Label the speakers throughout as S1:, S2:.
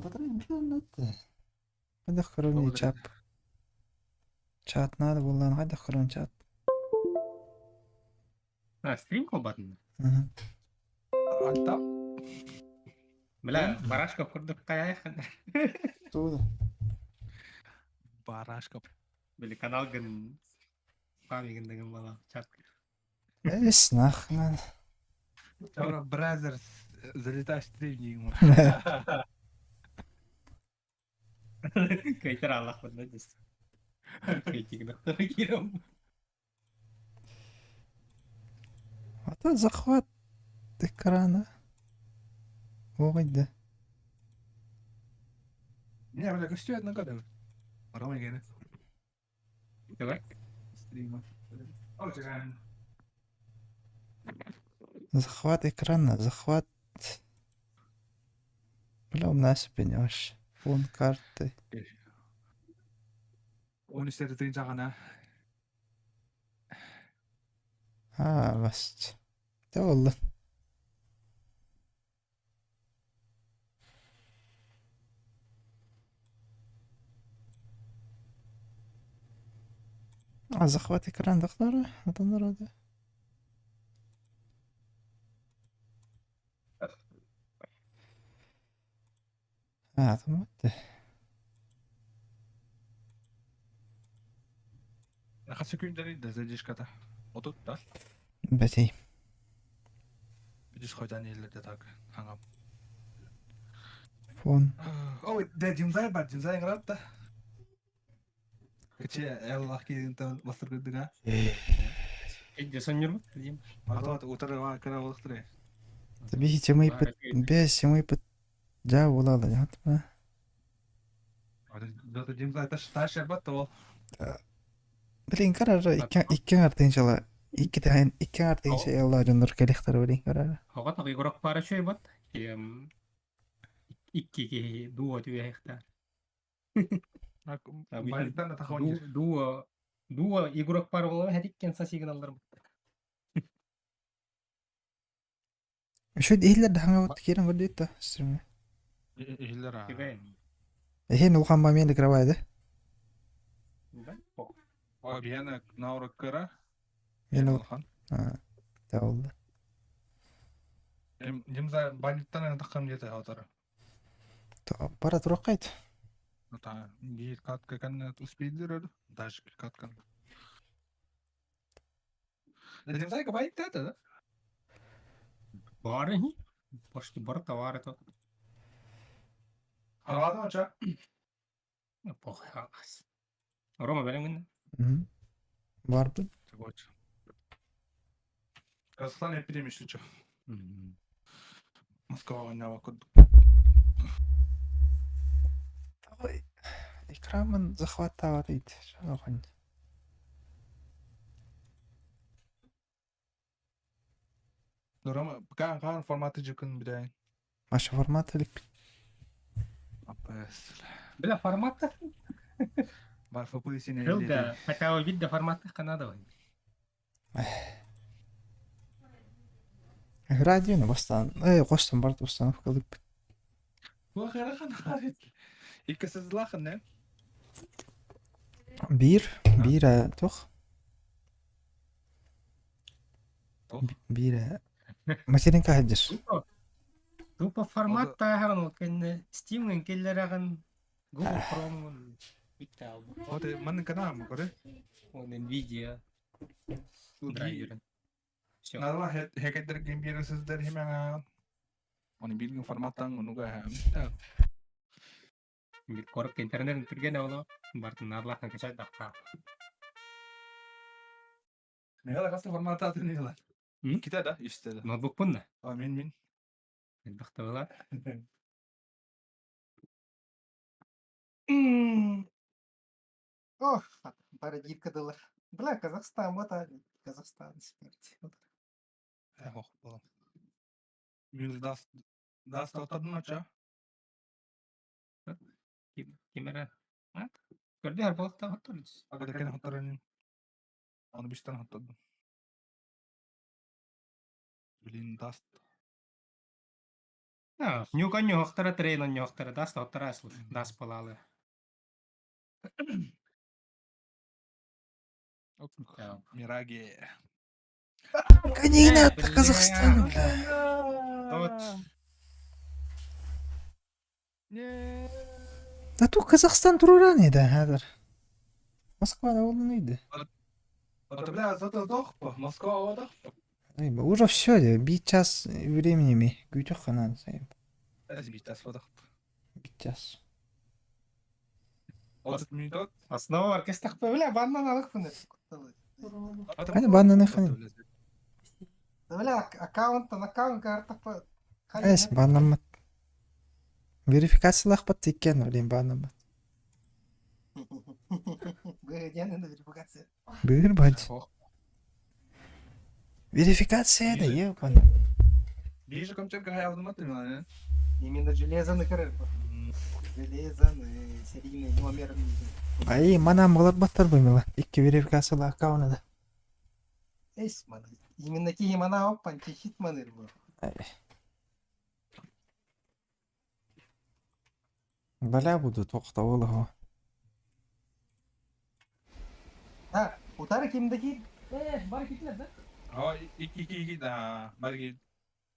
S1: Батарейм şu anlattı. Hadi kırın çap. Çat надо булан hadi kırın çat.
S2: Стрим кылбадым.
S3: Альта.
S2: Бля, барашка курдук каяхан.
S1: Туду.
S3: Барашка.
S2: Били канал ген памиген деген бала чат.
S1: Эс нахрен.
S3: Тора Бразерс залетаешь в стрим.
S2: Кайтер Аллах поднадис. Кайтик доктор Киром.
S1: Это захват экрана. Ой, да.
S3: Не, бля, что одна года. Рома гене.
S2: Давай.
S3: Стрима. О, чекаем.
S1: Захват экрана, захват. Бля, у нас понимаешь. Фон карты.
S3: Университет тыгын жагана.
S1: Баст. Да والله. Захват экран доктора. Это народа. Tamam.
S3: Kaç gündür de zeliş kata. Otut da.
S1: Бәтей.
S3: Biz koydan yerlerde tak. Hangam.
S1: Фон.
S3: Oh, de Jimzay var. Jimzay ngarap da. Kece Allah ki intan bastır gıdık ha.
S2: Эдди сонюр дим.
S3: Ата утары ва кара олықтыры.
S1: Tabii hiç yemeği pıt. Beş yemeği pıt. Ja olala ya.
S3: Зато Jimzay taş şerbat da o.
S1: Bilin karar iki artın çala. İki artın şey Allah candır kelektar bilin karar.
S2: Хогот игрок пара чой бот. Икки дуо тюе хехтар.
S3: Байдан да тахон.
S2: Дуо игрок пара боло хедиккен са сигналдар.
S1: Şu değiller de hangi vakit kiran var diyor da.
S3: İhiller ha.
S1: Hen ulkan bamyen de kravaydı.
S3: O bir yana navruk kara.
S1: Yine
S3: Olhan.
S1: da oldu.
S3: Jimzay bandittan takam jete otara.
S1: Para turaqaydı.
S3: Ta git kat kan uspildir öyle. Daş kat kan. Jimzay ka bandit da.
S2: Бары ни? Почти бар товары то.
S3: Havada hoca.
S2: Похуй. Рома белем
S1: Var mı?
S3: Hoca. Kazakistan epidemi şu. Moskova ne vakit.
S1: Ekranın захват товарıydı. Şuna bakın.
S3: Durama kan formatı çıkın bir de.
S1: Maşı formatılık.
S3: Apes.
S2: Бля, формат-то?
S3: Var фопуйсин
S2: Жылда, хотя бы вид до формата Канада.
S1: Radyo'nu bastan. Koştum bardı bastan. Kalıp.
S3: Bu akara kan harit. İkisiz lakın ne?
S1: Bir toh. Bir Makirin kahıdır.
S2: Тупо формат таган кен Steam ген келлераган Google Chrome биттал.
S3: O da manın kana mı kore?
S2: Он Nvidia драйверин. Всё.
S3: Nada heketler game bir sizler hemen. Onu bilgin formattan onu ga hem.
S2: Bir kork internet türgen ola. Бартын нарлахын качай дакка.
S3: Ne kadar kastı formatı atın ne kadar? Kita da işte.
S2: Ноутбук пунна.
S3: Min.
S2: Дактала. Ох, парадиркадылар. Бля, Казахстан вот они. Казахстан смерть.
S3: Oh oğlum. Yüz das totadın aça.
S2: Kimera. Gördü her balıkta hatırlıyoruz.
S3: Aga kene hatarın. Onu bir tane hatırladım. Bilin das.
S2: Нюка нюхтара, трейна нюхтара, даст оттараслы, даст полалы.
S3: Оп, Мираги.
S1: Гони
S2: Э,
S1: на Казахстан, бля.
S2: Тот.
S3: Не.
S1: Да тут Казахстан туруран еді, хәзер. Москвада болдun үйді.
S3: Это, бля, зато дохпа. Москва дохпа.
S1: Уже все, бит час временеми. Күйтіқ қана.
S3: Разбитас дохпа.
S1: Бит час.
S3: 30 минут.
S2: Основа оркестр бля, баннан алых пыныр.
S1: Hani bandanı hani.
S2: Бля, аккаунт картах па.
S1: Әс, баннамат. Верификациялақ бат теккен, олен баннамат.
S2: Бгден на верификация.
S1: Бүйір бад. Верификация да, ебан.
S3: Ближе к чем хаялдым атыман.
S2: Именно железаны кырыр. Железаны, серийный номер.
S1: Ай, манам болар баттар баймила. Икки верификациялы аккаунты да.
S2: Эс, маны. Именно кии мана оппан, чехит маныр бұл.
S1: Бәлә буду тоқта олы хо.
S2: Утары кимдеки? Бар кетілер, да?
S3: О, iki да, барги.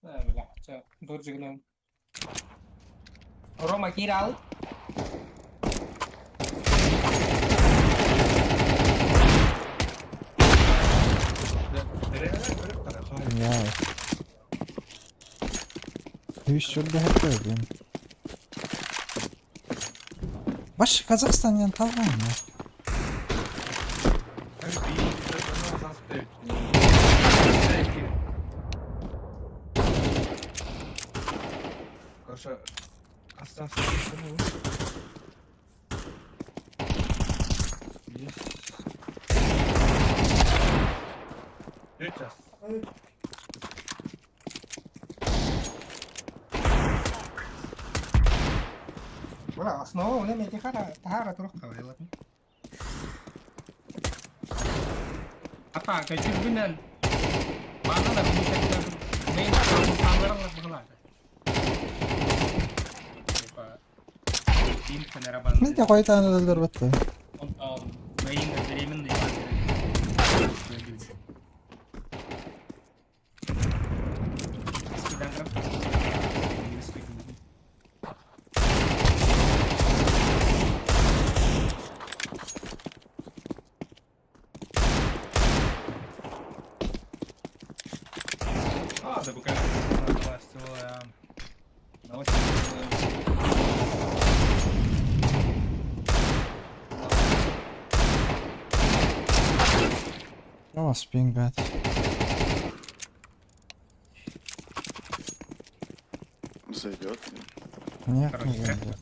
S2: Бля, ча, дұржығынан. Рома кири алып.
S1: Я. Үйіс жүрді әтті өден. Башы Казахстаннан талған, я.
S3: Короче, остался. Сейчас.
S2: Бля, основа оны мен тахара тұрық қабайлатын. Атака жүргінен бағана бүкеттен мен қамырыңыз бұғылады.
S1: Ne de koy tane öldür battı.
S2: Mayın öldüremin de
S3: Да, пока власть
S1: О, спингбет.
S4: Зайдет.
S1: Нет, не зайдет.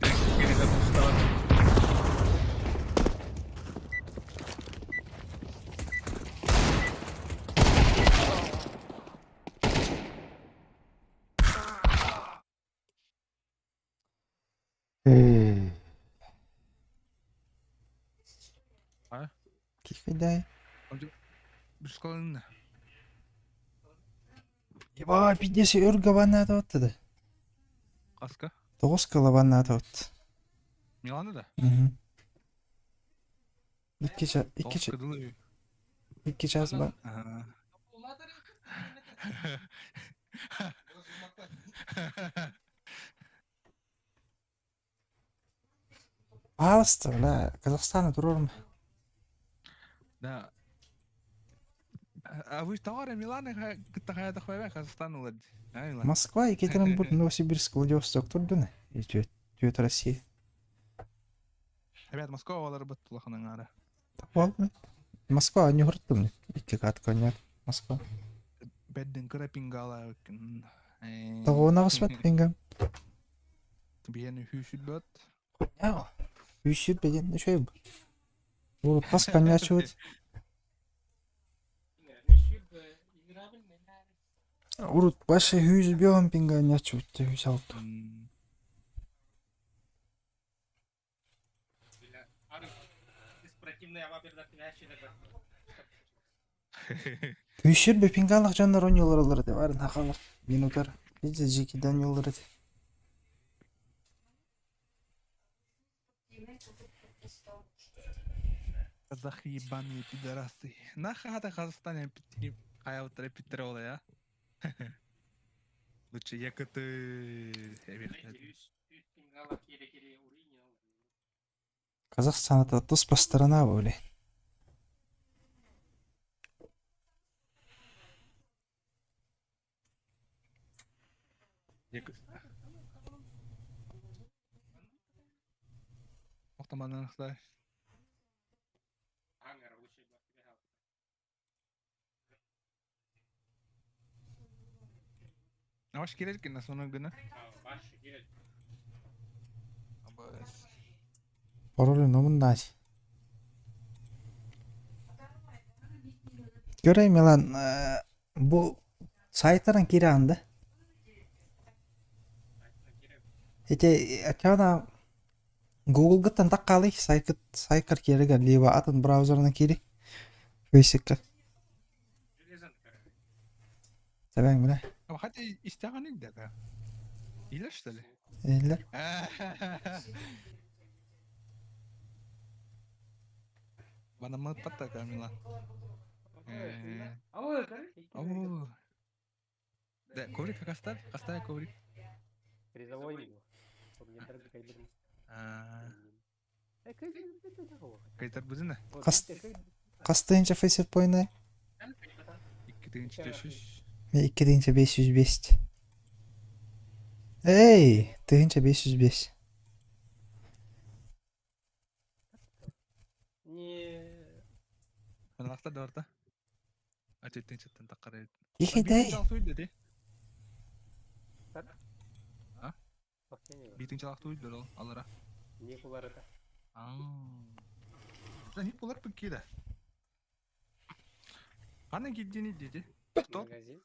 S3: А?
S1: Кикидай.
S3: Бесколын.
S1: Еба, пидеси өргө банната отты да.
S3: Каска?
S1: 9 кыла банната отты.
S3: Миланы да?
S1: İki час ба. Пожалуйста, бля, Казахстанда тұрырмын.
S3: Да. А вы товары Миланы какая-то хуйня Казахстан улады.
S1: Москва, Екатеринбург, Новосибирск, Владивосток тұрдыны. Түйет Россия.
S3: Ребят, Москва олар баттылахының ара.
S1: Болды. Москва, не құрттым. Икки қатқа нет. Москва.
S3: Бәддің күрі пингала өкін.
S1: Тағуына қысбат пингам.
S3: Бені хүшіт бөт.
S1: Яу. Үйшіт бәден шөй бұл. Бұл қасқан яшы өт. Урут башы 100 беғын пинган яшы өтті. 106. Үйшір бе пингалық жандар 10 yollar olur de var. Nakalar. Bin utar. Biz de jikiden yollar de.
S3: Казахи ебаные пидорасы. Нахуй это Казахстан каяуттар питтер ола я. Лучше Якуты.
S1: Казахстан это туспа страна, блин.
S3: Охтаманан Хтай. Аваш керек на соны гына. Абас.
S1: Пароль номер. Göreyim ya lan. Bu saytların kiri anda. Ete açana Google gıttan takkali saykır kiri gal liwa atın browser'ına kiri. Facebook'a. Tabii bile.
S3: А хотя истяган инде да. Или что ли?
S1: Eller.
S3: Бана мат патта камила.
S5: Ау,
S3: Ау. Да, коврик кастар, кастая коврик.
S5: призовой него. Комментарий кайдырмын.
S3: Кайтар бузина.
S1: Kastayınca Facebook oynay.
S3: 2-3 düşüş.
S1: Ve 2 deyince 505. Ey, deyince 505.
S5: Не.
S3: Анакта да орта. Ачеттен чаттан таккарайт.
S1: Егедай.
S3: Битинчи алакты уйдыр ол алара.
S5: Не кулар это.
S3: Да не булар пиккида. Кана гиддени деди. Стоп.
S5: Магазин.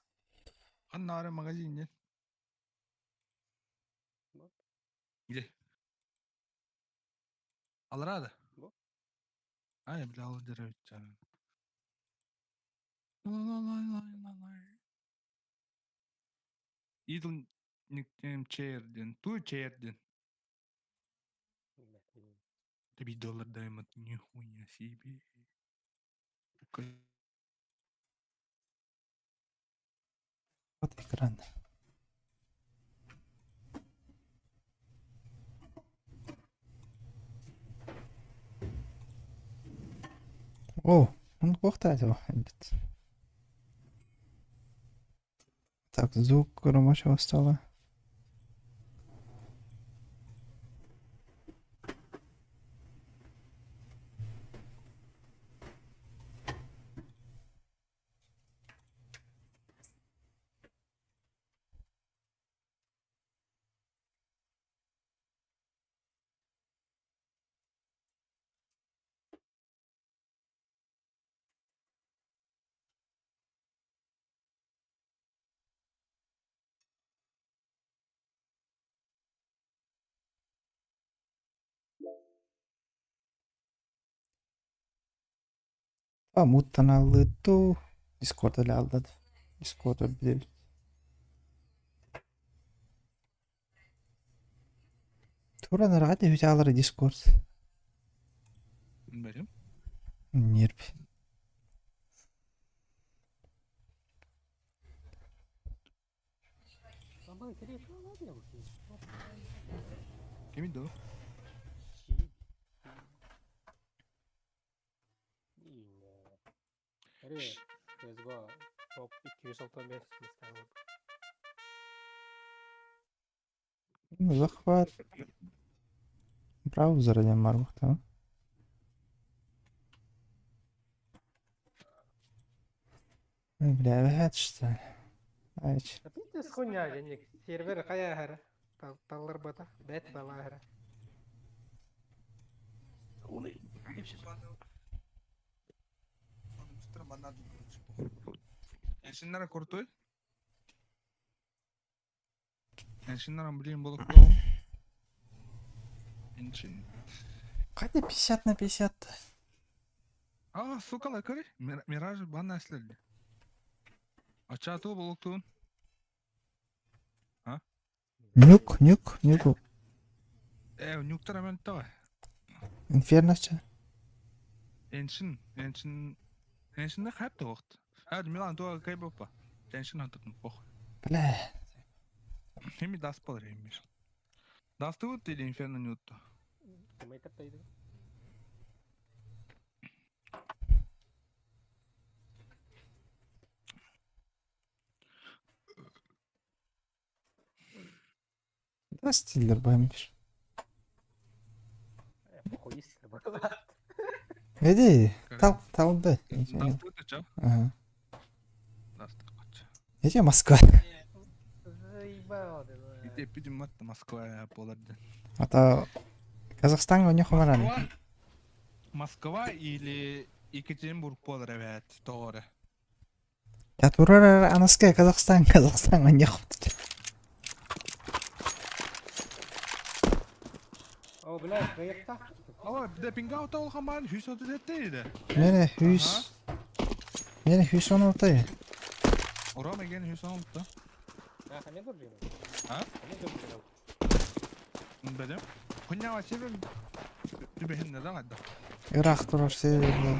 S3: Каннары магазинде.
S5: Вот.
S3: Где? Аларада.
S5: Вот.
S3: А, я бля, алдырып жаным. Идл никтем черден, ту черден. $3 даймат, нихуя себе.
S1: Вот экран. О, он хватает его. Так, звук громче стало. Muuttan aldı. Discord'da aldı. Discord'da bilir. Turanlar hadi hücaları Discord.
S3: Bilmiyorum.
S1: Nirp.
S5: Ama telefon var ya bu şey.
S3: Kimindi o?
S5: Aре, CSGO топ 265 места.
S1: Захват. Браузер один мармух, да? Ой, бля, это что ли? Айч.
S5: А ты с хуйня, денег. Сервер кая хара. Таллар бата. Бет бала хара.
S3: Эншиннара крутой. Эншиннара, блин, было Эншин.
S1: Hadi 50 на 50.
S3: А, сука, лакари. Мираж бан әслелді. Ачату болуктуун.
S1: Нюк.
S3: Нюктар амен тава.
S1: Inferno'cha.
S3: Ensin de hep de vakt. Hadi Milan doğa kayboppa. Ensin hantatın pok.
S1: Bля.
S3: Hemi das polar hemmiş. Das tut değil Inferno nuttu.
S5: Кем таптайды?
S1: Да стилдер бамбир.
S5: Похуистер бата.
S1: Эди, талды.
S3: Das tut çav.
S1: Ага.
S3: Das tut kaç.
S1: Эди Москва.
S5: Заебал, да.
S3: Gide pidim matta Moskva polardı.
S1: Ата Казахстанга не хумаран.
S3: Moskva или Екатеринбург polar evet doğru.
S1: Я турар анаска Казахстанга не хумт.
S5: О, блядь, проекта.
S3: Ama bir de pingauta ol haman hüs ödü ettiydi.
S1: Мене хүйс. Мене хүйс оны утай.
S3: Orama gen hüs oldu.
S5: А, хаме дуржин.
S3: Ha?
S5: Хаме дуржин.
S3: Benim. Kunya var sebem. Dübehin neden adda?
S1: Ирак турар северде.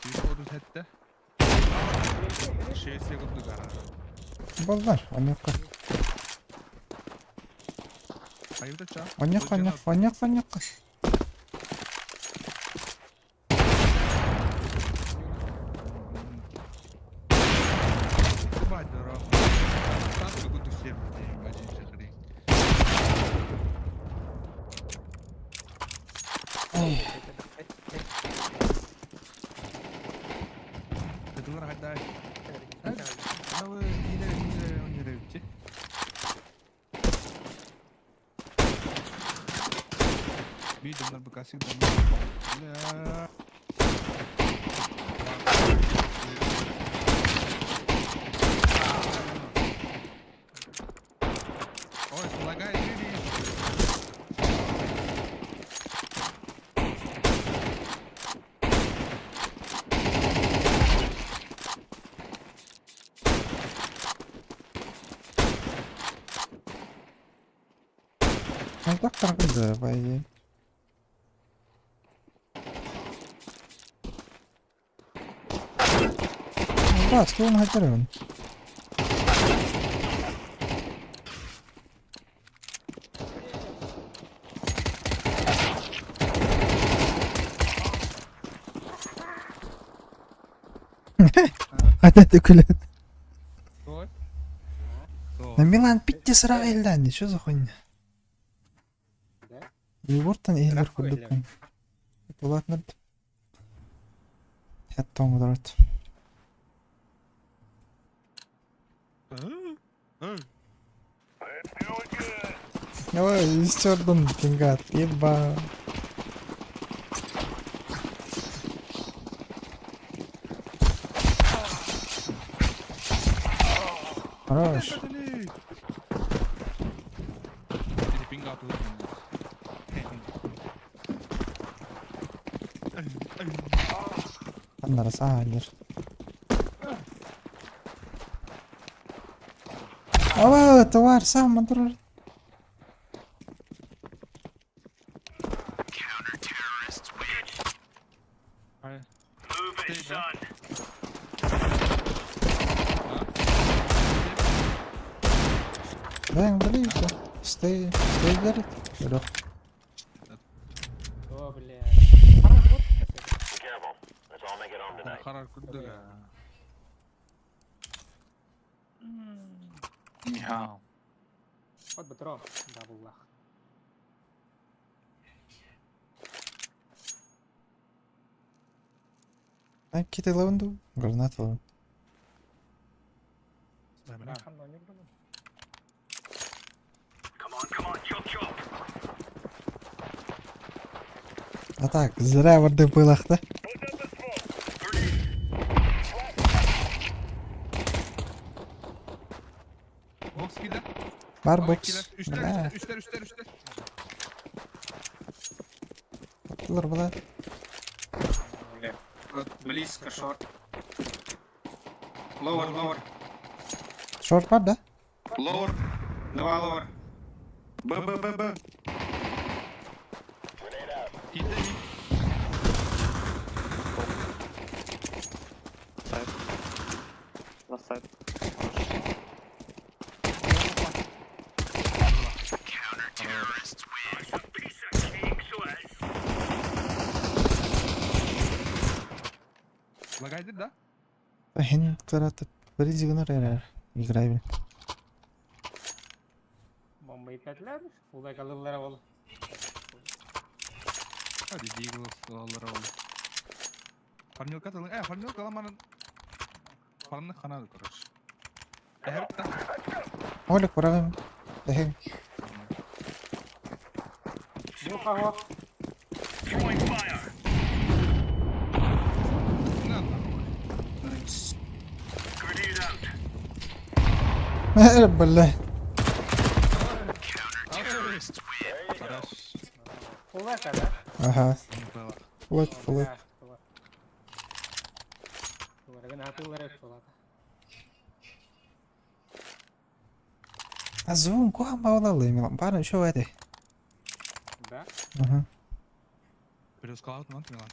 S3: Hüs ödü etti. Şey sekundu gara.
S1: Болдар, онёкка.
S3: Hayırda çağ.
S1: Онёкка.
S3: Hadi ro. Tam da kutu sevdi. Acı şakırı. Kedular hadi. Ama yine oynayabilir. Bir döner bekası döner. Ой, полагает люди.
S1: Доктор кызы, бай. Да, что он хотел? Hadi dökülün.
S3: Ой.
S1: На Милан питти сразу эльданди, что за хуйня?
S5: Да?
S1: Югуртан эйлер
S5: Раху
S1: курдуккан. Булатнар. Хаттон дорот. Ой, истердун пингат, еба. Хорош.
S3: Jadi pinggal tuh.
S1: Андар саалер. Ава, товар сам мандур.
S3: Hayır.
S1: Бәң близко. Стей дер. Yok.
S5: О, блядь. Пора вот.
S3: Karar kıldı ya. Ya.
S5: Вот бы трон. Да, буллах.
S1: Ай, ките лаванду. Гранат лаван.
S5: Да, хан номер был.
S1: А так, зря варды пылахта.
S3: Box gider.
S1: Бар
S3: Ama
S1: бокс.
S3: ikiler,
S1: Бля,
S3: Üstler.
S1: атылар бала.
S2: Вот близко, шорт. Ловер.
S1: Шорт бар да?
S2: Ловер. Два ловер.
S3: Б. Кидай.
S4: Сайт. Last side.
S3: Лагайдыр да?
S1: Хин каратып бризигнер эрер. Играй.
S5: Bombayı petler. Fulda kalırlar oğlum.
S3: Hadi Deagles аллар алды. Парнилка талын. Парнилка ламанын. Парны канады, короче. Эрта.
S1: Олег барагым. Эхем.
S5: Bu hava.
S1: بالله.
S3: Хорош.
S5: Fulda kadar.
S1: Aha.
S3: Было.
S1: Флот, флот.
S5: Fulda atıyorlar hep fulda.
S1: Азун куам баалалы милан. Барын шо эти.
S5: Да?
S1: Ага.
S3: Перескалат ман Милан.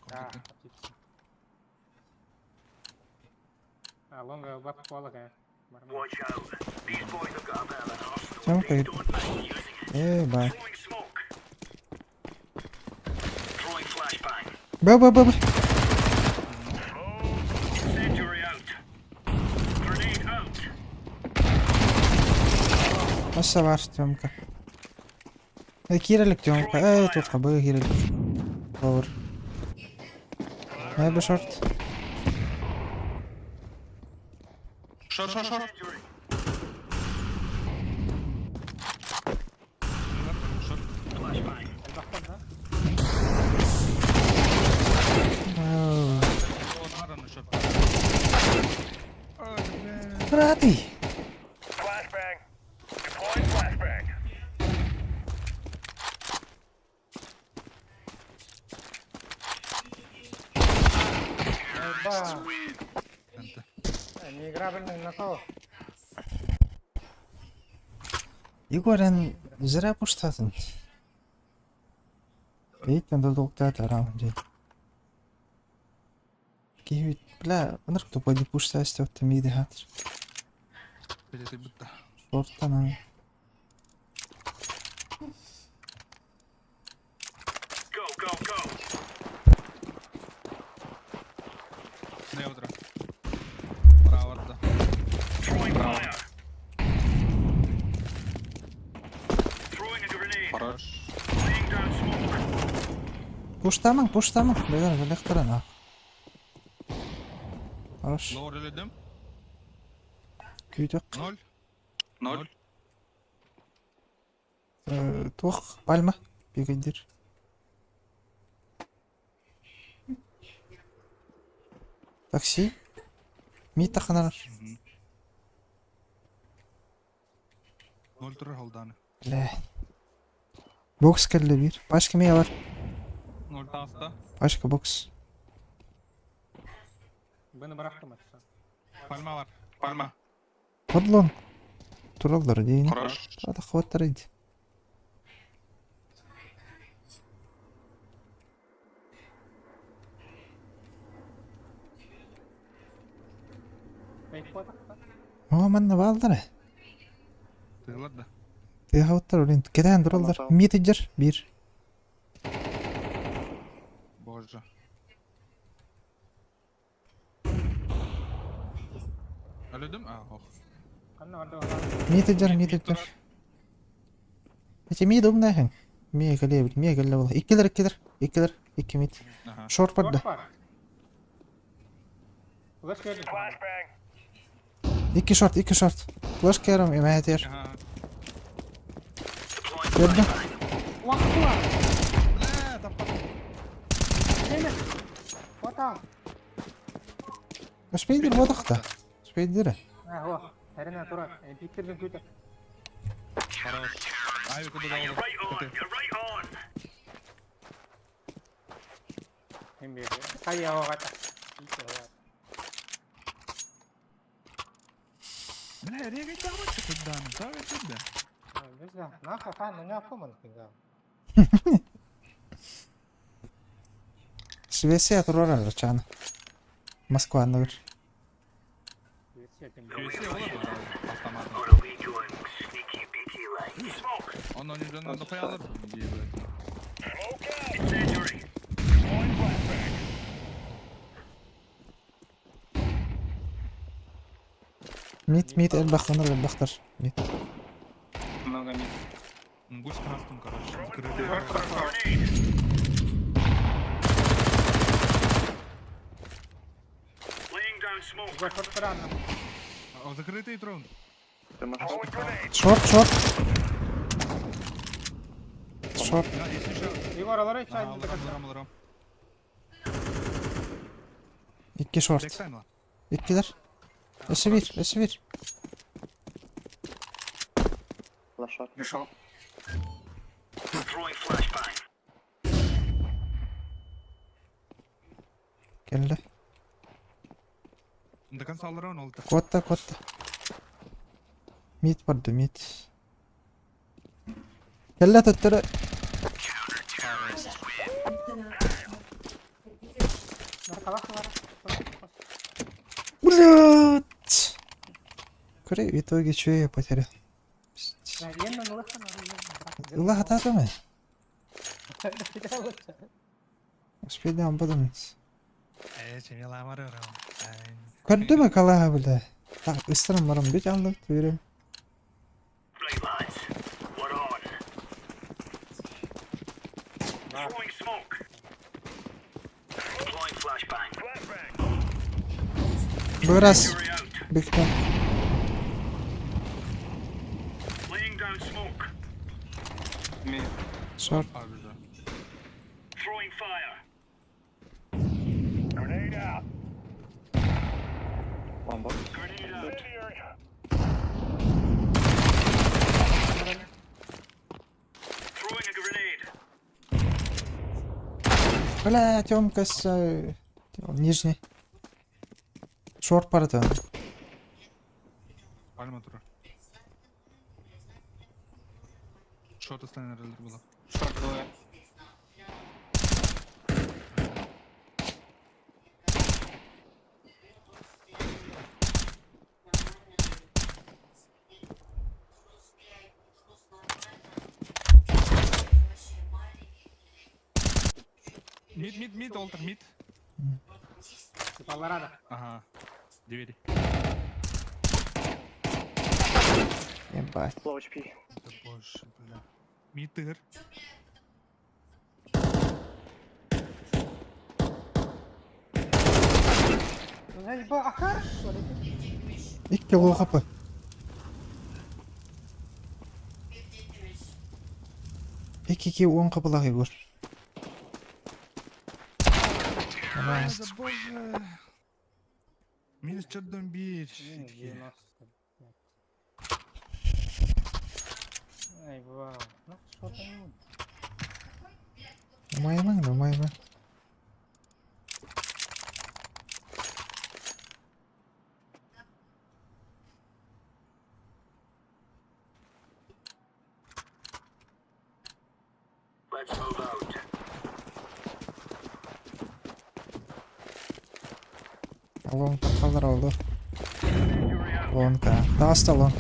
S5: Да. Лонга бак кола кая.
S1: Чам кайд. Бай. Ба. Nasıl var Tiyomka? Kirelik Tiyomka. Tutka bu kirelik. Doğru. Ne bu short?
S3: Шор. Шор.
S1: Rati.
S5: Ба. Не играбельный на то.
S1: Егорен зря пуштатын. Бейтен долгтат араунди. Кивит, бля, ныркту пойди пуштасти от миди хатр.
S3: Билети бутта.
S1: Шорттан.
S3: Не утро. Право да. Хорош.
S1: Пуштамын. Бля хтарана. Хорош.
S3: Лор эледим.
S1: Күйтөк.
S3: 0.
S1: Тух, пальма. Бегайдыр. Такси. Мита ханар.
S3: 0 турар холданы.
S1: Бля. Бокс келди бир. Пашка мия бар.
S3: 0 таста.
S1: Пашка бокс.
S5: Beni bıraktım açıkçası.
S3: Пальма бар. Пальма.
S1: Подлон. Туралдар дейін.
S3: Хорош.
S1: Ада хваттар иди.
S5: Fake botak da.
S1: О, манна балдары.
S3: Тыгылар да.
S1: Ты хаваттар олин. Кетен туралдар. Митиджер. Бир.
S3: Боже. Эледим? Ох.
S5: Kanna orada olan.
S1: Митиджер. Эти мид умнахын. Мия галебил. Мия галебил. Иккилер. Икки мид.
S3: Ага.
S1: Шорт барды.
S5: Dört var. Ulaş geldi.
S1: Икки шорт. Флеш керам эмэтер.
S3: Ага.
S1: Берди.
S5: Uakı var.
S3: Бля, таппа.
S5: Neyle? Botak.
S1: Спейдер бодакта. Спейдер.
S5: Ha o. Herine turar. Piktirdim kötü.
S3: Хорош. Ай, куда дал?
S5: Hem bir. Kaya o kata.
S3: Бля, регай там чё-то даны. Да, это да.
S5: Bizda naqa fan nyapman kinga.
S1: Швеция турар чана. Москва ныр.
S3: Küvesi olur mu? Patlamadı. Onun yüzünden de koyalım.
S1: Мид элбахныр элбахтар. Мид.
S4: Много мид.
S3: Гусь красным, короче. Открытый.
S5: Bizda fırtıranım.
S3: О, закрытый трон.
S4: Ты машал?
S1: Шорт. Шорт.
S3: Да, есть еще.
S5: Igor olarak hiç
S3: Ага,
S5: aynı
S3: алырам, алырам, алырам.
S1: İki short.
S3: Бэкстайм ла.
S1: İkiler. Эсвир.
S4: Лошар.
S2: Пришел.
S1: Келді.
S3: До конца алырам oldu.
S1: Котта. Мид барды, мид. Келді төттірі.
S5: Narkalak var.
S1: Блядь. Куры, в итоге что я потерял?
S5: Ya yeniden ulaşsana.
S1: Allah атады ма? Успеден бұдым.
S3: Чемела алырам.
S1: Көрді ме қалаға білді? Так, ыстырым барым бет алды, түйірім. Бұрас. Бектен.
S4: Мид.
S1: Шорт.
S3: Abi güzel.
S4: Бомба.
S1: Блядь, он нижний. Шорт барды.
S3: Пальма турар. Шорт станер было.
S4: Шорт двое.
S3: Мид, олтер, мид.
S5: Ballara da.
S3: Ага. Двери.
S1: Ебать.
S4: Low HP.
S3: Это больше, бля. Мид тыр.
S5: Zaybı akar.
S1: İki lol kapı. İki он kapılar var.
S3: Да боже. Минус что-то бить.
S5: Ай, вау. Ну, что там?
S1: Нормально. Лонка kalır oldu. Лонка. Даста лон.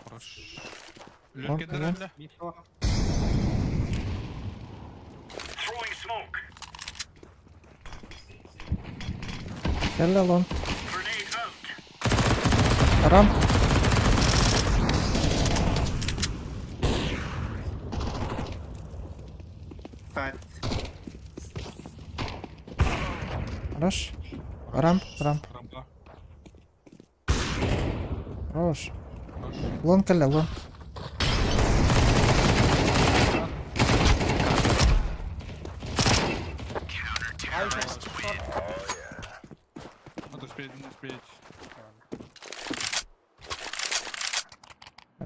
S3: Хорош.
S1: Лон,
S3: Лёгкий
S1: лон.
S3: дыры,
S5: Bir şu.
S1: Geldi lon. Aram.
S4: Тайт.
S1: Хорош. Рамп.
S3: Рампа.
S1: Хорош. Лон келді, лон.
S3: Надо успеть, не успеть.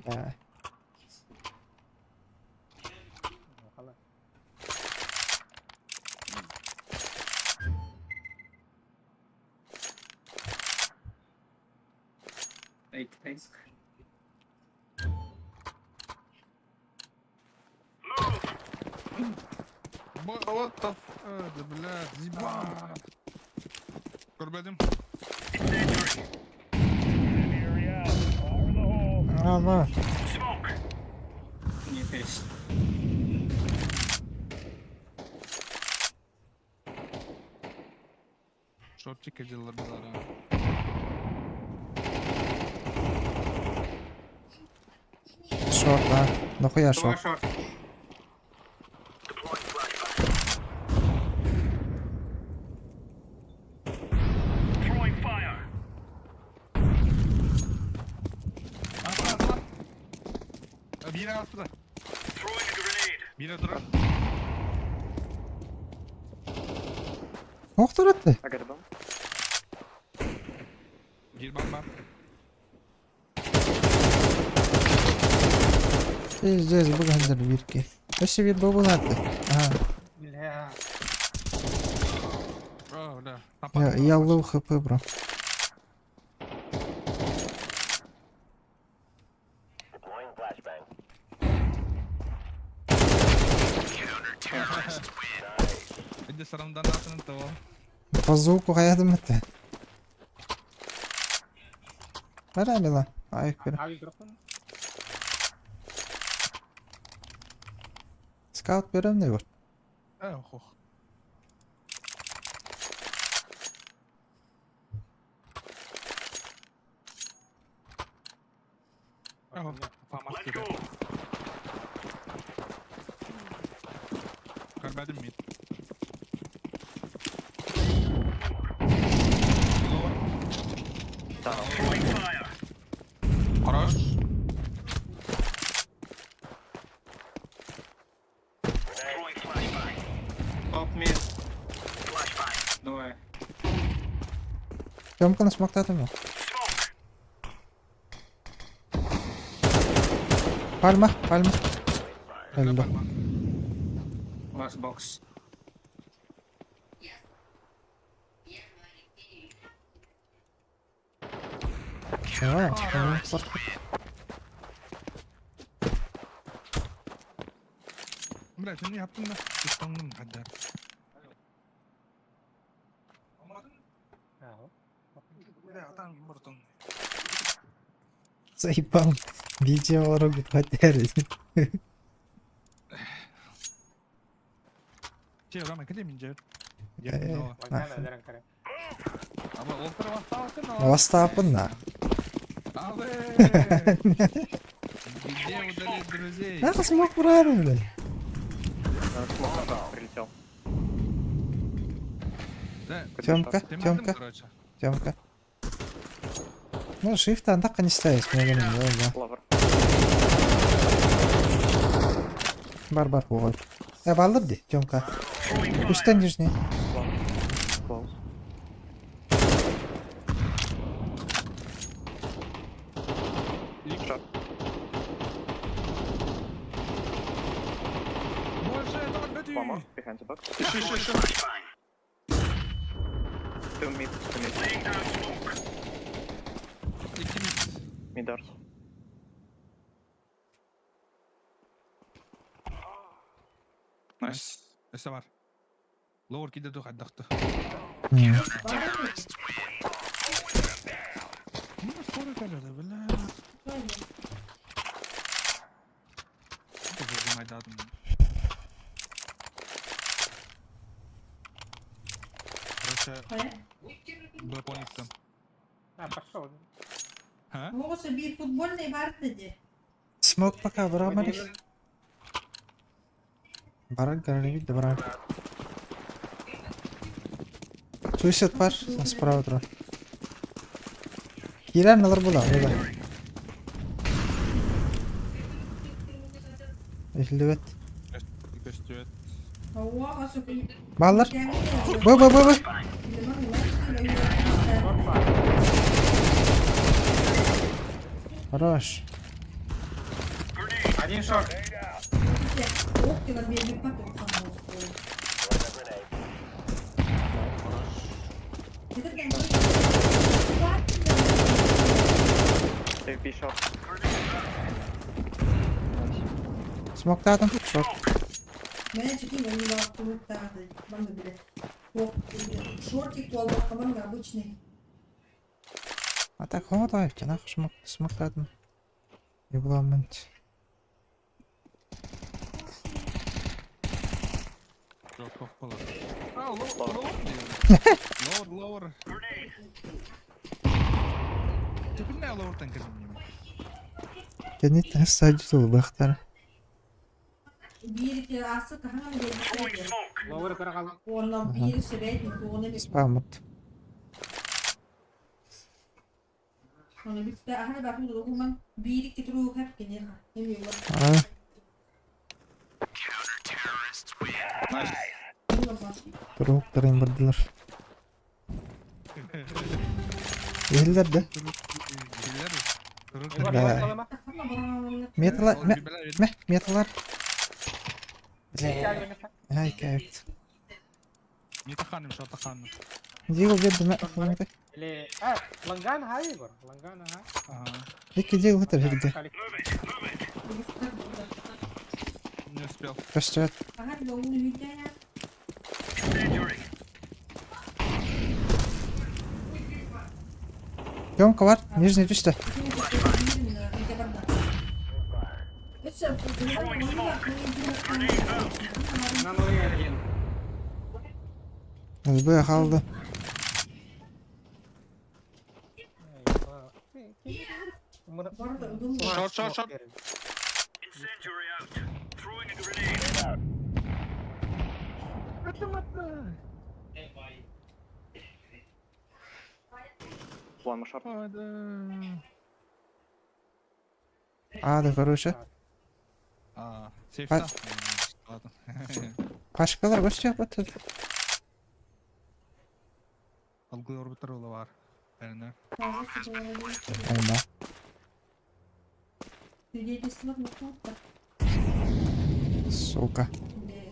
S1: Да.
S4: Тайс.
S3: What the f... Да, блядь, зиба. Көрбедім.
S1: Ама.
S4: Не тайс.
S3: Шортик кеделер бұлар.
S1: Шорт, а. Нахуя
S4: Два
S1: шорт?
S4: шорт.
S3: Атла. Бері аспыда. Бері тұрар.
S1: Оқтыр атты.
S4: I got a bomb.
S3: Бері бар.
S1: Здесь бұғандар бірке. Өші бір бобын атты. Ага.
S5: Бля.
S3: О, да.
S1: Я лоу хп, бро.
S3: Иди сарамдан атының тұғы.
S1: По звуку қаядым әтті. Бәрі әмела. Айық бері.
S5: Abi mikrofon.
S1: Скаут берем не бар.
S3: Ох. Фамас кеді. Көрбәдім мен. Хорош.
S4: Топ мид. Двое.
S1: Тёмканы смоктадым я. Пальма. Öldü.
S4: Last box.
S1: Ya, tamam.
S3: Блядь, sen ne yaptın da? Tuttun kadar.
S5: Ага.
S3: Блядь, atan vurdun.
S1: Заебал. Видео рубит потеряли.
S3: Şey oradan kadar mincer.
S5: Бакана дерен каре.
S3: Ama o tarafa sağlıkın o.
S1: Остапын на.
S3: Abi. Где удалить друзей?
S1: Ах, смог правильно.
S4: Прилетел.
S3: Да.
S1: Тёмка,
S3: Темнота,
S1: Тёмка,
S3: короче.
S1: Тёмка. Ну, shift андак не ставить, мне говорят, да.
S4: Лавр.
S1: Бар, ой. Балдыр де, Тёмка. Үстен нижний.
S4: Close. Шорт.
S3: Боже, это беди.
S4: One more. Behind the box. Two mid.
S3: İki mid.
S4: Mid doors. Nice.
S3: Ese var. Lower kide dur addaktı.
S1: Hmm.
S3: Ne sonra kalır böyle. Bu bizim aydadım. Короче, балкон yıktım.
S5: А, пошел.
S3: Ha?
S6: О, собі футбольний вартеді.
S1: Смог пока, брамарик. Барак горит, да барак. Суисет бар, справа тұр. Кирен алар була, ода. Эхлебет.
S3: Gösteriyor.
S6: Ауа, асып.
S1: Баллар. Бой. Хорош.
S4: Один шорт.
S6: Ох, ти на дві потом там був.
S1: Смоктадым. Шорт.
S6: Мен чекин он лап туруктарды. Баны биле. Ок, шортик толбак команда обычный.
S1: А так хомотай, жанах смоктадым. И буламент.
S3: Жоқ болады. Lower. Түпіліне lower'тан кірмеймін.
S1: Кенеттен стадио ол бақтар.
S6: Bir iki ası kahanan geldi.
S5: Lower kara kaldı.
S6: Ondan bir sebep onu bir
S1: Спамот.
S6: onu bir de ahne bakın da okuman bir iki turu hep gelir ha. Demiyorlar.
S1: А, туруктарын бардылар. Элдерде. Да. Металар. Металар. Ай, кайф.
S3: Мета ханым, шата ханым.
S1: Дигл бедді ме.
S5: Или... Ланган хай, Егор. Ланган хай.
S1: Екі дигл хатыр жерде.
S3: Не успел.
S1: Каштат.
S6: Aha da onu hücaya.
S1: Ёмка бар. Нижний düştü.
S5: Bundan oraya gelin.
S1: СБ қалды.
S3: Short.
S4: One more short.
S1: Ады, короче.
S3: Сейфта. Ладно.
S1: Қашқалар көшті баттыр.
S3: Алгы орбитер ола бар. Бәріне.
S1: Айма.
S6: Свидетельство на фото.
S1: Сука.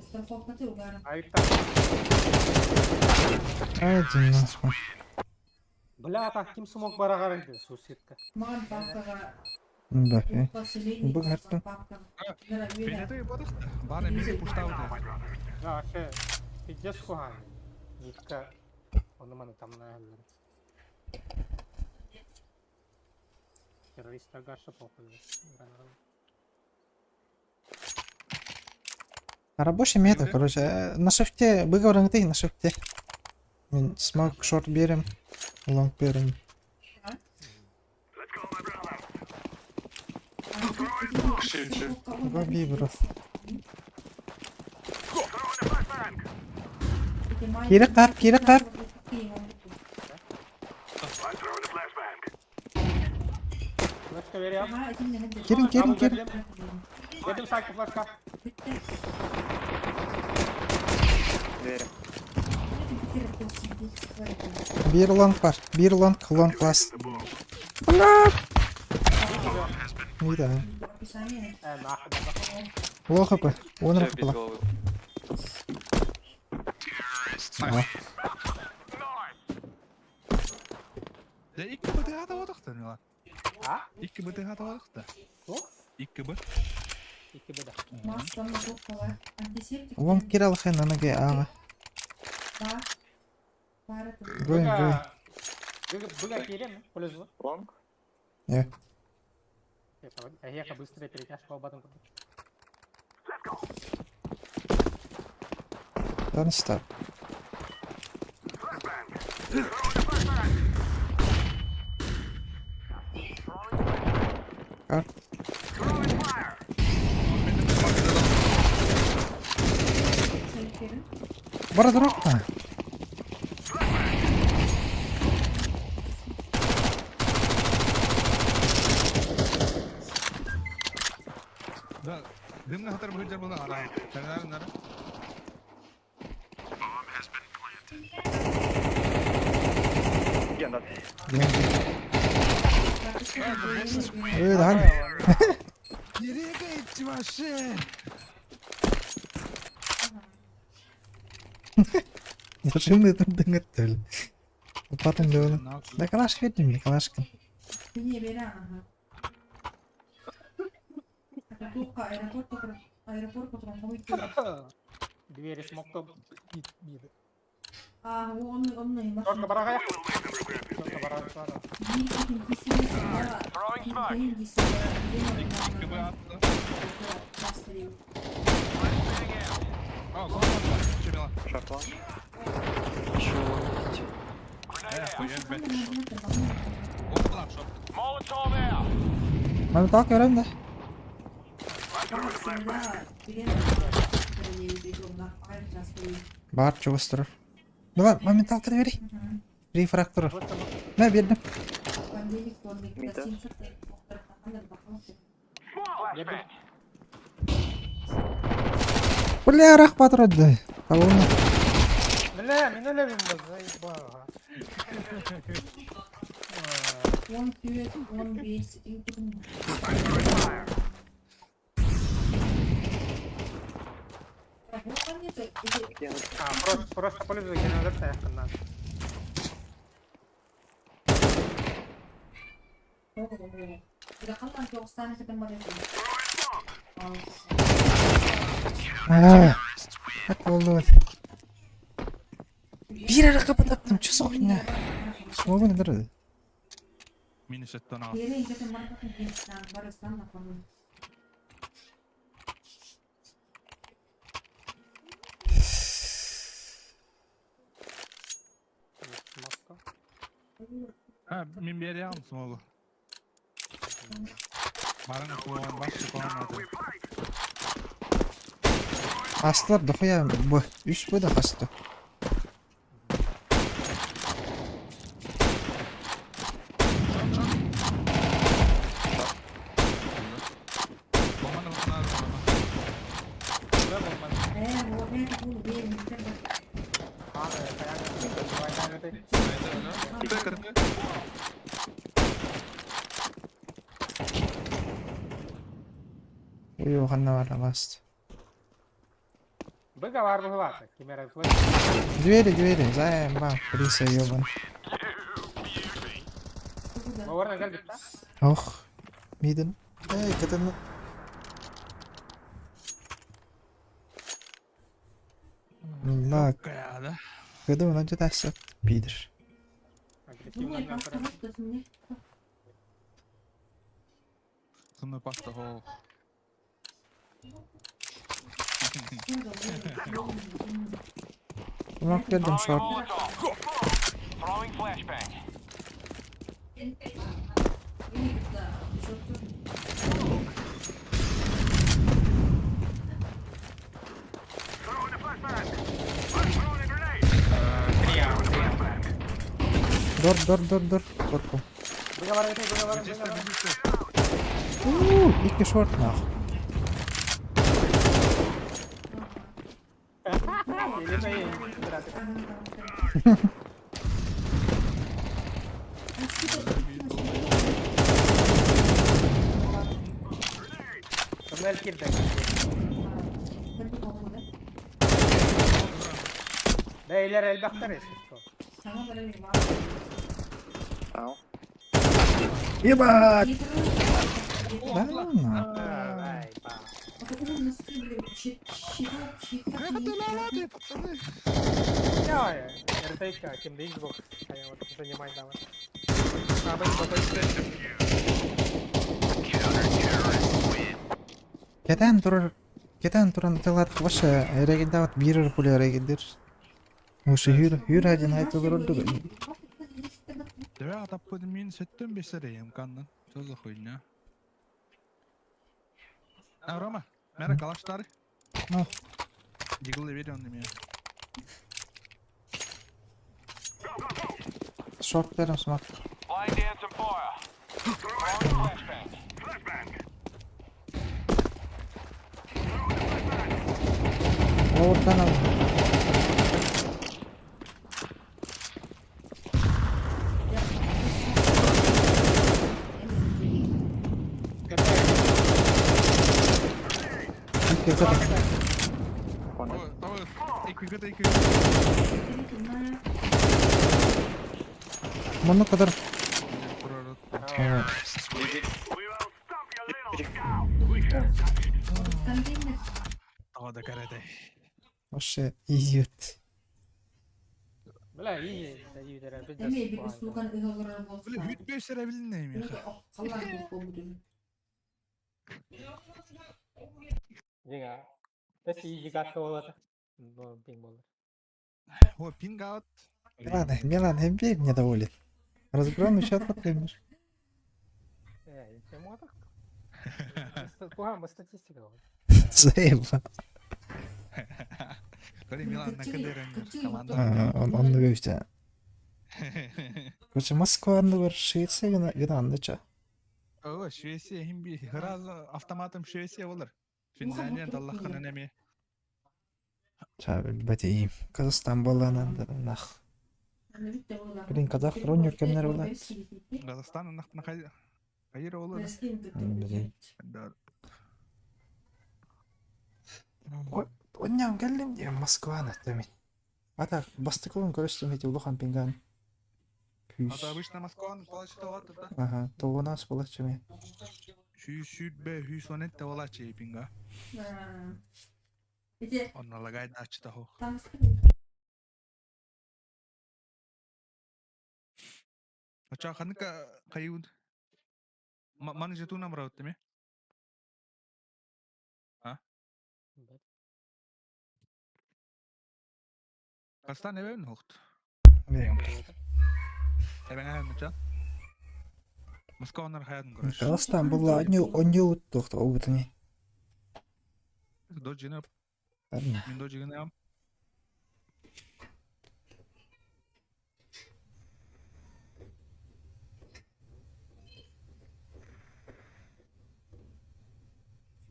S6: Страховка ты угара.
S5: Ayıkta.
S1: Один нахуй.
S5: Бля, так kim смог бара қарайды, сусетка.
S6: Ман папкага.
S1: Да,
S6: Последний.
S1: Бұл қартын.
S6: Папка.
S3: Фенеті бодықты. Баны мені пуштауды.
S5: Ja, ще пиздец куган. Нитка. Оны маны там наялыр. Террористтер қарсы похуй.
S1: Рабочий метод, короче. На шифте, выговорен ты на шифте. Мен смог шорт берем. Лонг берем. Воби, брат. Кері қап.
S5: Флешка veriyorum.
S1: Керін.
S5: Yedim sanki flashka.
S4: Двери.
S1: Bir лонг бар. Bir лонг класс. Не да.
S6: Описание.
S1: Плохо бы. Он
S4: Все, без
S1: рахпала.
S4: головы.
S3: Ja, ik heb het gehad wat dan.
S5: Ha?
S3: Ik heb het gehad wat.
S5: О?
S3: Ik heb het.
S5: İki beda.
S6: Маслом жопала. Антисептик.
S1: Лонг кирал хэн анаге ага.
S6: Бар. Бар это.
S1: Гойн.
S5: Бля, келем, полезу.
S4: Long.
S1: Я.
S5: Я быстрее перетяжку об этом.
S1: Don't stop. Кар.
S6: Çekerim.
S1: Бара дропна.
S3: Да, дымны хатар бөтер була ара. Нара.
S4: Генат.
S1: Дан.
S3: Nereye gitti başı?
S1: Неожиданно тұрдың өттіл. Ұпатын жолы. Да калаш вердім я, калашкин.
S6: Не бери ага. Это тупо, аэропорт только. Aeroport oturan komik değil.
S5: Двери смог-то биды.
S6: Onun neymiş?
S5: Только барага. Только барага сара.
S3: İki bu attı. Aa, gol var. Cemila.
S4: Шорт лонг.
S3: Хуя бет. Oğlum lan şop.
S1: Ben kalk göreyim de. Bağır çok ısırır. Давай, моментал вери. Рефрактор. Ne verdim. Бля, рахпат роды. Колонна.
S5: Бля, мен өлемін бұл, заебаға.
S6: 15
S5: Просто пользуй генератор yakından.
S1: Hak oldu hadi. Bir ara kapattım. Çöz oyunu. Soğuk nedir hadi.
S3: Minus al.
S5: Smok'ta.
S3: Ha, min bir yere almışsın oğlum. Bana kovan başka kovan vardı.
S1: Aslar da koyayım. Bu. Üst bu da hasta.
S3: Kovan da bakın abi.
S5: Udah, kayak
S3: Kırdı kırdı.
S1: Uyuyor kanına var bastı.
S5: Быга var mı var? Kimera var.
S1: Двери, заем, бам, Риса ёбан.
S5: Орна gel bitti.
S1: Ох, миден. Эй, катаны. Bak,
S3: Kayada.
S1: kadın önce ders yap. Bilir.
S5: Agresifden sonra.
S3: Kını pasta ho.
S1: Bak dedim short. Dur. Korkma.
S5: Bıga var bitti, bıga var.
S1: İki short nah.
S5: Elime iyi. Biraz. Kemal kirde. Beyler el baktar eşit.
S4: Ау.
S1: Ебать! Ладно.
S5: Vay be.
S3: Пацаны.
S5: Ya, RTK, kimde Xbox. Я вот занимаюсь давай.
S1: Кетен туран тылат ваша эрегинде вот бирер пуле эрегидер. Ошо хюр один айтылыр oldu.
S3: Deve atap koydum min setten besereyim kandan. Sözü koyun ya. Avrama. Mera kalaşları.
S1: Al.
S3: Jiggle veriyorsun değil mi ya?
S1: Short verim smoke. Oradan al. İlk kez
S4: Понял.
S3: Tamam. İki gıda.
S1: Bunu kadar.
S3: Kurarız.
S1: Evet.
S6: Контейнер
S3: Ода каратай.
S1: Вообще идиот.
S5: Бля, iyi tecrübeler bir
S6: Эми
S5: just
S6: бир услуганы ыгылырар болса.
S3: Бля, үтпөсөр билинем мен.
S6: Каллар болду.
S5: Жеңа. Тэс iyi гатка болот. Ну, пинг болот.
S3: О, пингаут.
S1: Милан хембек недоволен. Разгромный счет подтримешь.
S5: Чем отак? Погана статистика.
S1: Заебал.
S3: Коли Милан на кадерен команда.
S1: Он выйти. Короче, Москва var, Швеция Yunan
S3: О, Швеция химби. Раз автоматом Швеция olur. Финляндия таллахана неме.
S1: Çabuk batayım. Kazakistan balığından nах. Блин, казах роню кемнер була.
S3: Казахстан на кайра olur. Да.
S1: Onyan geldim diye Moskva'na demin. Ata bastıklı'nın görüştüm eti uluhan pingan.
S3: А то обычно Москва получит вот это.
S1: Ага, то у нас было чеми.
S3: Шүйт бе хүйсонет те ола чейпинга.
S6: Эти
S3: Он налагает дачта хо. Ача ханка каюд. Маны жету намра өттеме? Кастан эбен хохт. Эбен аян ча. Москванар хаядын көрөш.
S1: Kazakistan bulla onyu tohtu ovutani.
S3: До жинап.
S1: Tabii.
S3: Мен до жигинам.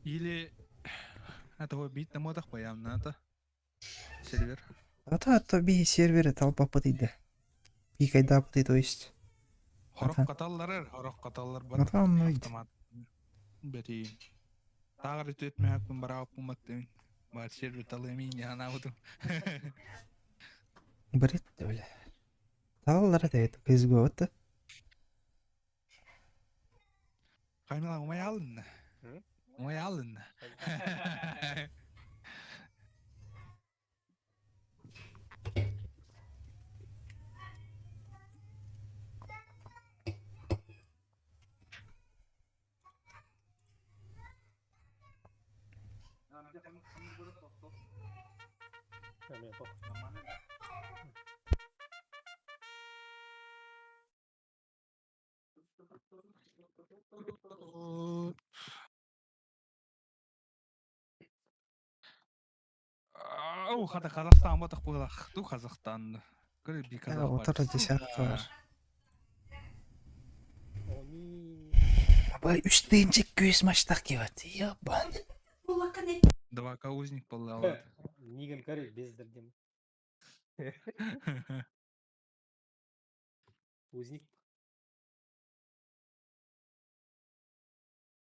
S3: Или это вот бит на модах поям надо. Сервер.
S1: Ата bir serveri talpa patıydı. Bir kayda patıydı то есть.
S3: Хорок каталлар бар.
S1: Ата оннойды.
S3: Автомат. Бети. Тагыр өтмөкмүн барап куматтын. Бар сервер талемин яна буду.
S1: Брит öyle. Tavallara da et kızgı otu.
S3: Каймала умай алдын. Умай алдын. Ау, хата Казахстан ботак булах. Ту Казахстан. Көрү би
S1: Ya
S3: Казах.
S1: otur dесятка var.
S5: Они...
S1: Bak 3 deyince göğüs maçtak gibi. Yaban.
S3: Два каузник полал.
S5: Ниган кары бездердем. Узник.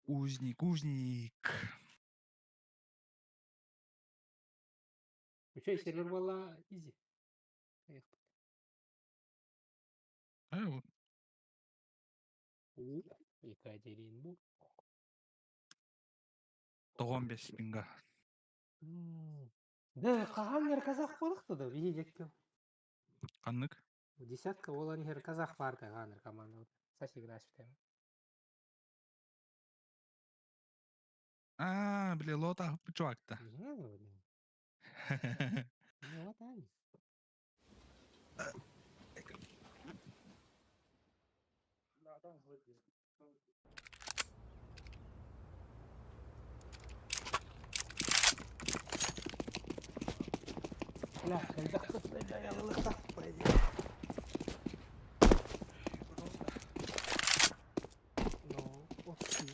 S3: Узник.
S5: Еще сервер была изи. Екатерин bu.
S3: 15 пинга.
S5: Да, қағанер казах болықты да, видетке.
S3: Каннык.
S5: Десятка olan her казах var da қағанер команда. Саси играть в тему.
S3: Бля, лота чувак-то.
S5: Ну вот они. Бля, когда кто-то доел их так пойдет. Ну, окей.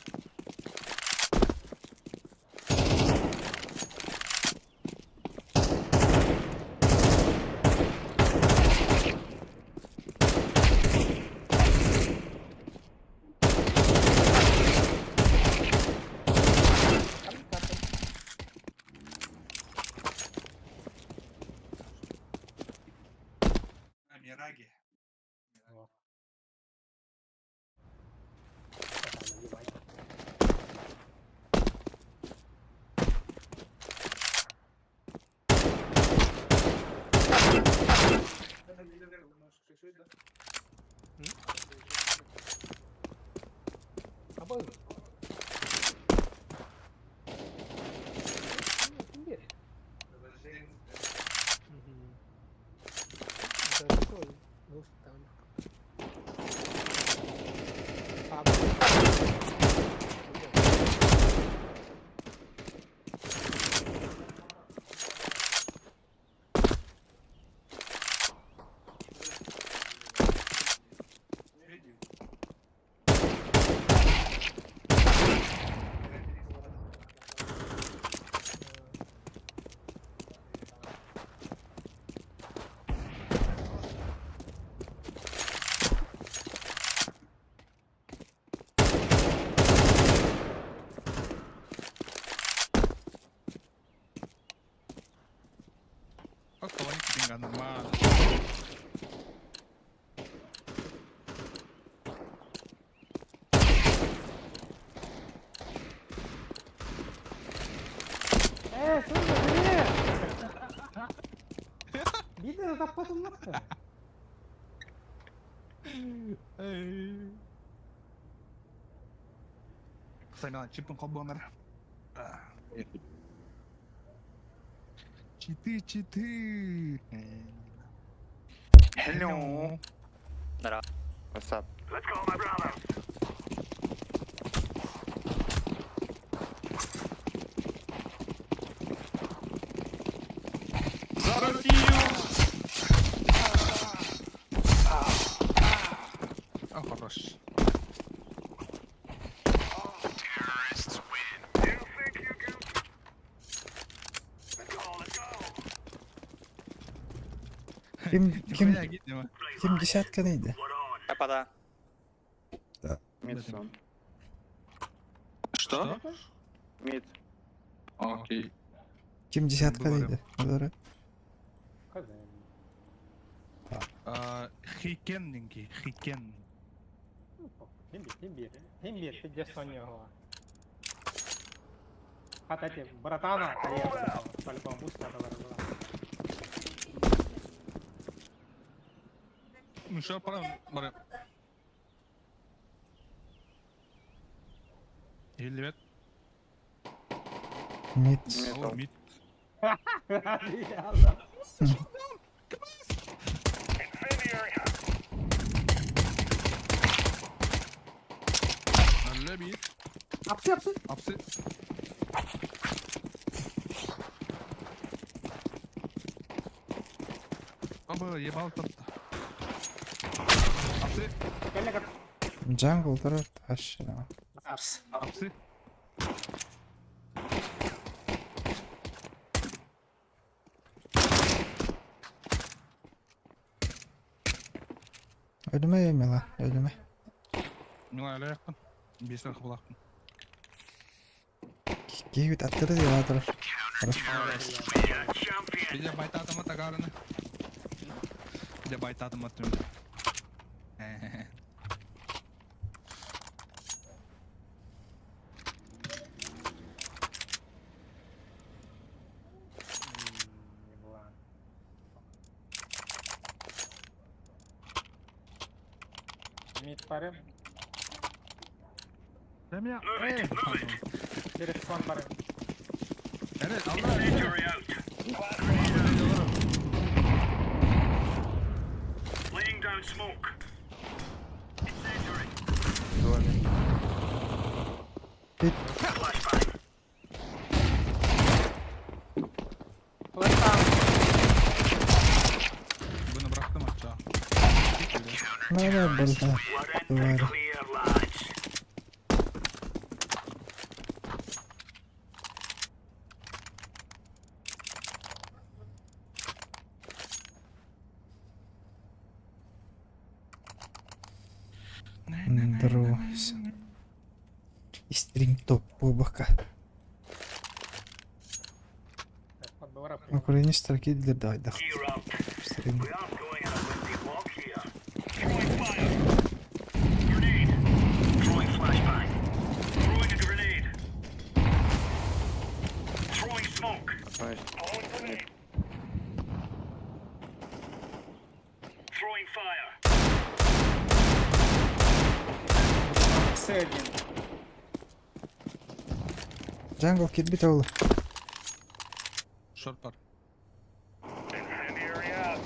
S3: Мираги.
S5: Вот. Apa? Betul. Terus tahun.
S3: Oh, kawan ini ketinggalan normal.
S5: Sudah sini. Dia tetap potong mata.
S3: Saya чипом колбонар. Читы.
S4: Hello.
S7: Здорово.
S4: What's up?
S3: О, хорош.
S1: Kim
S3: Nihaya gitme.
S1: десятка neydi?
S7: Капота.
S4: Mid zone.
S3: Что?
S4: Mid.
S3: Окей.
S1: Kim десятка
S3: Doğru.
S1: neydi? Doğru.
S3: Хикенненький, хикен.
S5: Химбир, ты где сонёго? Ката эти братана, по-любому пусть надо было.
S3: Ну что, пора. Или
S1: Mid.
S3: О, мид. നല്ല മീൻ.
S5: Апсы.
S3: Апсы. Оба, ебал там-то. Апсы.
S1: Jungle tarafta aşağı.
S3: Апсы.
S1: Ölüme yeme lan ölüme.
S3: Милая ляхтан. Бесен хвалахтан.
S1: Гейвит attırır ya attırır.
S3: Bir de baytatama takarını. Bir de baytatama atıyorum.
S5: Мид парем,
S3: Dem ya.
S5: через сон парем.
S3: Evet Allah.
S8: Laying down smoke.
S1: Bit.
S8: Flashbang.
S3: Bunu bıraktım aşağı.
S1: Ne var burada? Duvarı.
S8: Clear, lads.
S1: Дрось. И стрим топ бабака. Украине строки для дайдах.
S8: Gear up.
S1: Стрим.
S8: We aren't going on a windy walk here. Throwing fire. Grenade. Throwing flashbang. Throwing a grenade. Throwing smoke.
S4: Nice.
S8: Throwing grenade. Throwing fire.
S5: Средний.
S1: Jungle kid bit oldu.
S3: Short var.
S8: Incendiary out.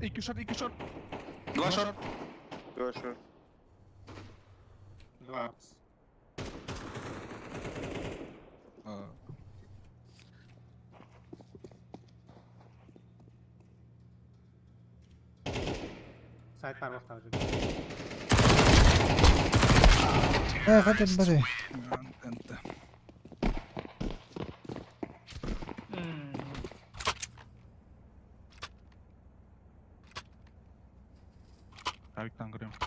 S3: İki short. Два short.
S4: Два шорт.
S5: 20. Сайт бар уақытта уже.
S1: Hadi bari.
S3: Энте. Авиктан кырыyorum.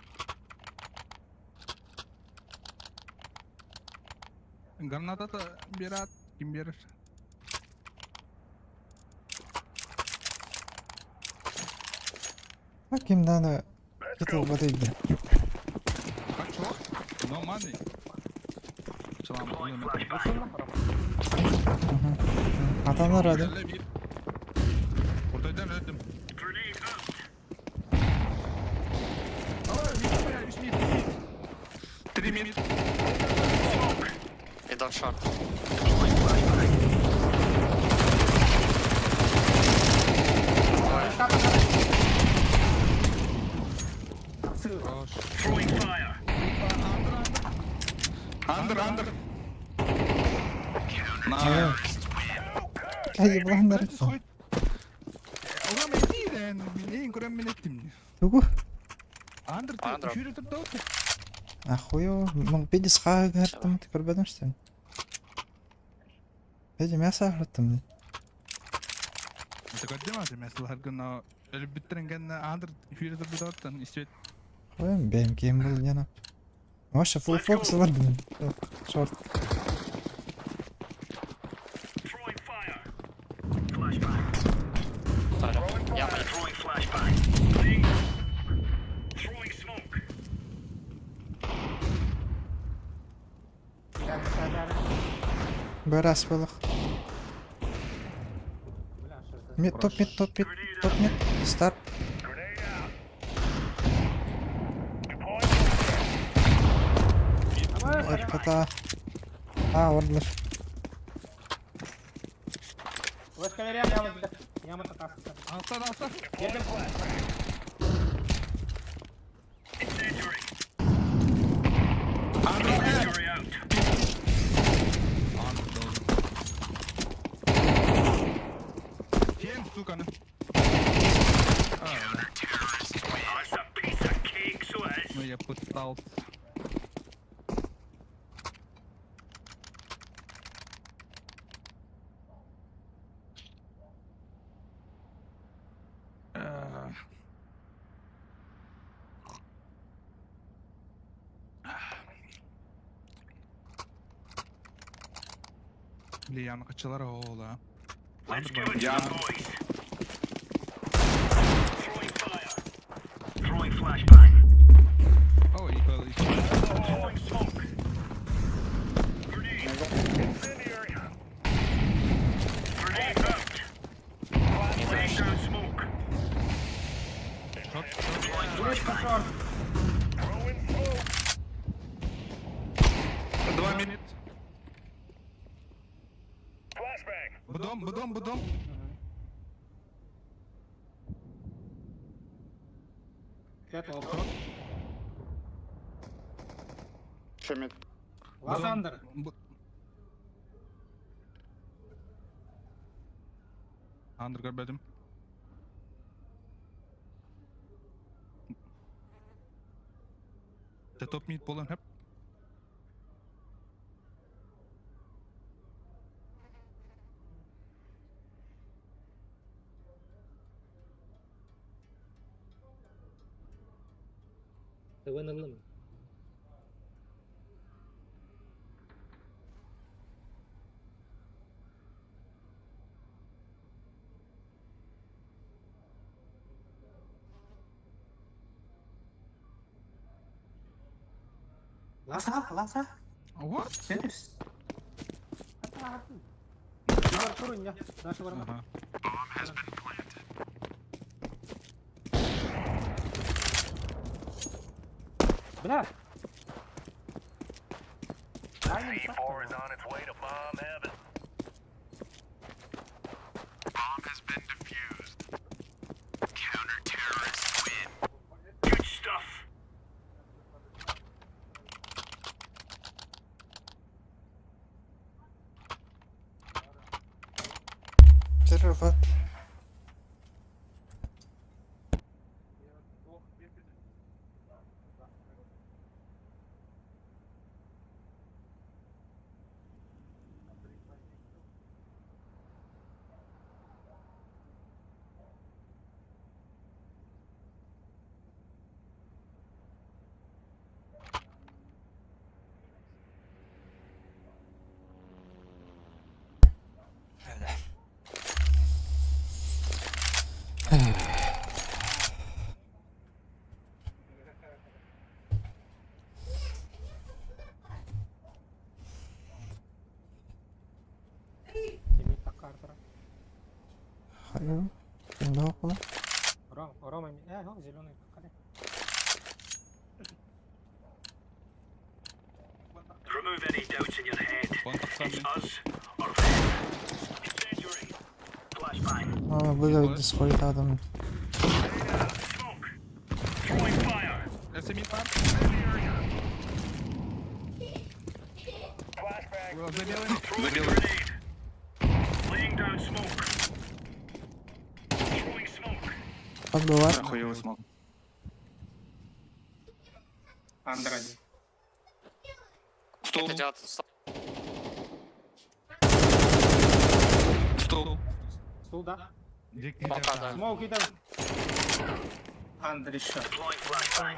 S3: Граната da bir at. Kim verir?
S1: Bakayım da kit olmadıydı.
S3: Kaç o? No money. Selam.
S1: Adamlar hadi.
S3: Yerle bir. Ortadan öldüm.
S8: Grenade out.
S3: Three minutes.
S7: Middle short.
S8: Throwing fire.
S3: Under.
S1: Evet. Hadi bulanları.
S3: Ulan ben değil en kuran ben ettim.
S1: Tugu.
S3: Under.
S7: Under.
S3: Şurada da otur.
S1: Ахуё, мог пиди схага гартам, ты көрбөдүң сен. Пиди мясо агырттым.
S3: Төгөддөм аз mesela her gün ölüp bitirengen under şurada da otur. İşte
S1: Коем бем кем бул жана. Вообще full focus бар бул. Шорт.
S8: Throwing fire. Flashbang.
S7: Яма.
S8: Throwing flashbang. Throwing smoke.
S1: Бырас болук. Мид, топ мид. Старт.
S8: Grenade out. Deploying
S1: Эрката. Ордер.
S5: Флешка верям, яма татасы.
S3: altta.
S8: incendiary.
S3: Under.
S8: Incendiary out.
S3: Under doğru. Kim sukanı?
S8: That's a piece of cake, so it is.
S3: Ну я пытался. Liyan kaçılar oğla.
S8: Let's give it to
S3: Yeah.
S8: the boys. Throwing fire. Throwing flashbang.
S3: Oh equal.
S8: Throwing smoke. Grenade. Incendiary. Grenade out. Laying down smoke.
S3: Shot.
S8: Throwing flashbang. Throwing smoke.
S3: 2 minut.
S8: Flashbang.
S3: Bu dom.
S5: Cat oldu.
S4: Шумит.
S5: Last under.
S3: Under görmedim. Top mid bolan hep.
S5: Lasa.
S3: What?
S5: Serius. Turun ya. Dah sebarang.
S3: Aha.
S5: Бля! Ай, не
S8: C4 is on its way to bomb heaven. Bomb has been defused. Counter-terrorists win. Good stuff.
S1: Тырват.
S5: Тебе так Картера.
S1: Алло. Кімда около.
S5: Рома, го, зеленый покали.
S8: Remove any doubts in your head.
S3: Контакт
S8: It's us or them. Incendiary. Flashbang.
S1: Aa, böyle discord adam.
S8: Smoke. Throwing fire.
S3: Let's meet up.
S8: Flashbang.
S3: Заделаем.
S8: Throwing grenade. Laying down smoke. Throwing smoke.
S1: Подбивар.
S3: Охуевый смог.
S5: Андер один.
S3: Стол.
S7: Идет.
S3: Стол.
S5: Стул, да?
S3: Дикий
S7: Пока, да.
S5: Смоук идем. Андер еще.
S8: Deploying flashbang.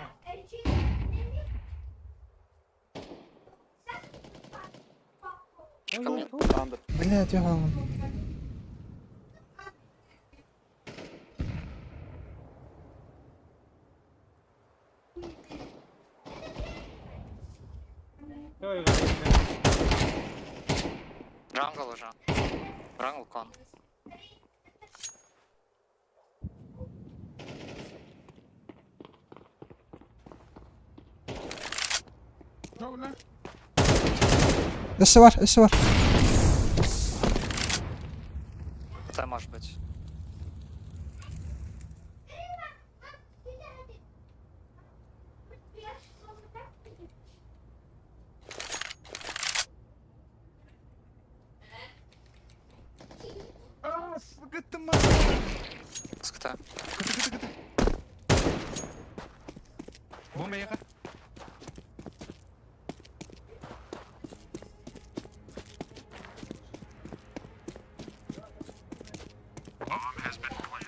S7: Ко мне.
S1: Блять, його.
S5: Ой,
S7: Джангл уже. Джангл кон.
S3: Добре.
S1: Esse var.
S7: Це може бути.
S3: А, сука ти мать.
S7: Скота.
S3: Кити. Бомба яка?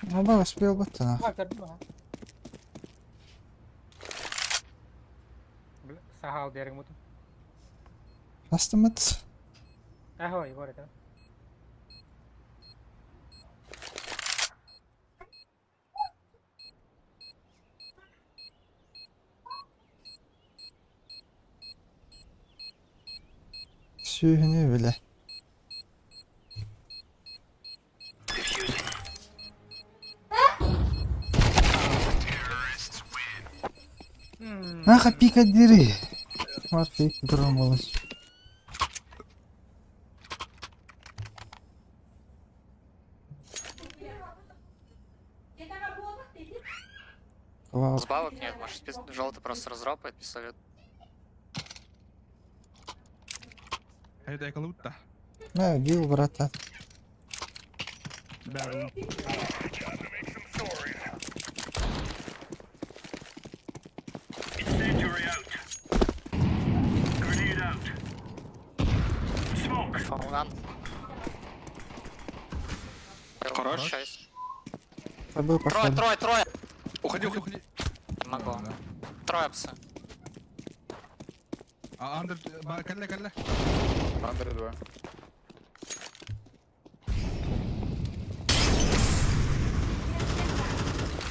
S1: Ну, бaba спел бы ты нахуй.
S5: Sahal diyerek mutu.
S1: Bastım mı?
S5: Ho, Igor это.
S1: Suyunu bile. Нахуй пикадери. Морфик громолось. Класс.
S7: Сбавок нет, может желтый просто разропает пистолет.
S3: Hayda yakalıp da.
S1: Ne gil brata.
S3: Barrel.
S8: Incendiary out. Grenade out. Smoke.
S7: Фаулган.
S3: Хорош.
S7: Шесть.
S1: Забыл
S7: Трое,
S1: походу.
S7: трое.
S3: Уходи.
S7: Не могу.
S3: Да.
S7: Трое псы.
S3: А, Андер, калле.
S4: Андер 2.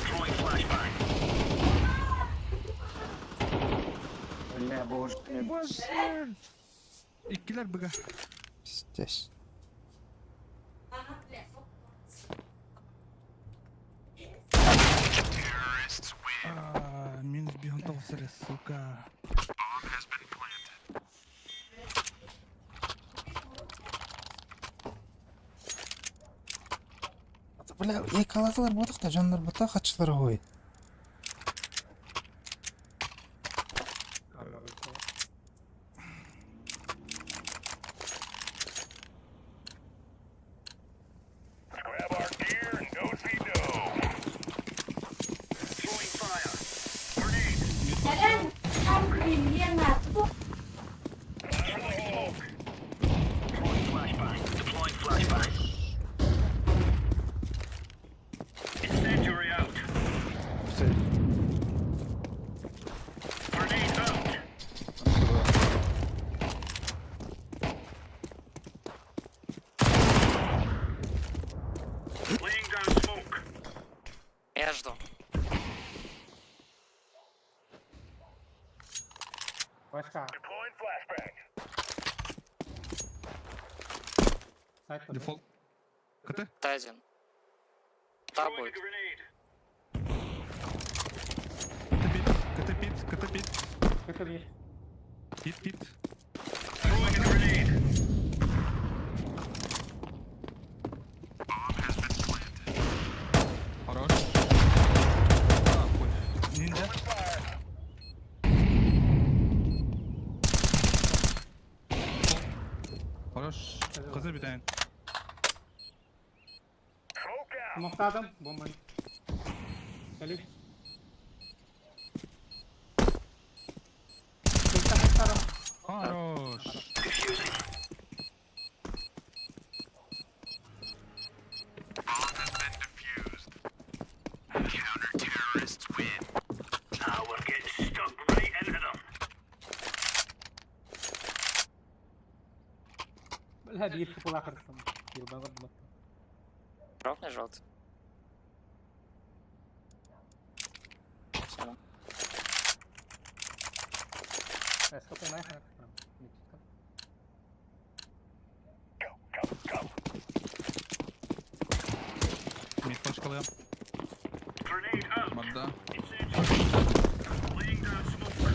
S8: Throwing flashbang.
S2: Бля, боже.
S3: Боже. İkiler bıga.
S1: Здесь.
S3: Minus bir hanta oldu. Сыры, сука.
S1: Бля, екі алатылар болдық та жандар бұта қатшылар ғой.
S5: Araba bekliyor.
S8: Grab our gear and go see no. Throwing fire. Grenade. Fire the smoke. Throwing flashbang. Deploying flashbang. Incendiary out. Grenade out. Laying down smoke.
S7: Я жду.
S5: Başka.
S8: Deploying flashbang.
S5: Site var.
S3: Дефолт. КТ?
S7: Т1. Та
S8: Throwing a
S7: будет.
S8: grenade.
S3: КТ пит, КТ пит.
S5: Kötü bir.
S3: Пит.
S8: Throwing a grenade.
S3: Хорош. Нахуй. Ниндзя. Хорош. Hazır bir tane.
S8: Smoke out.
S5: Smoke'da adam. Bombayı. Gelip. Bekle adam.
S3: Хорош.
S8: Defusing. Now we're getting stuck right into them.
S5: Böyle bir sıkıla kırsın. Bir bana bak.
S7: Дропни желтый. Все.
S5: Сколько нахер?
S3: Mid başkalayam.
S8: Grenade out.
S3: Madda.
S8: Incendiary. Laying down smoke.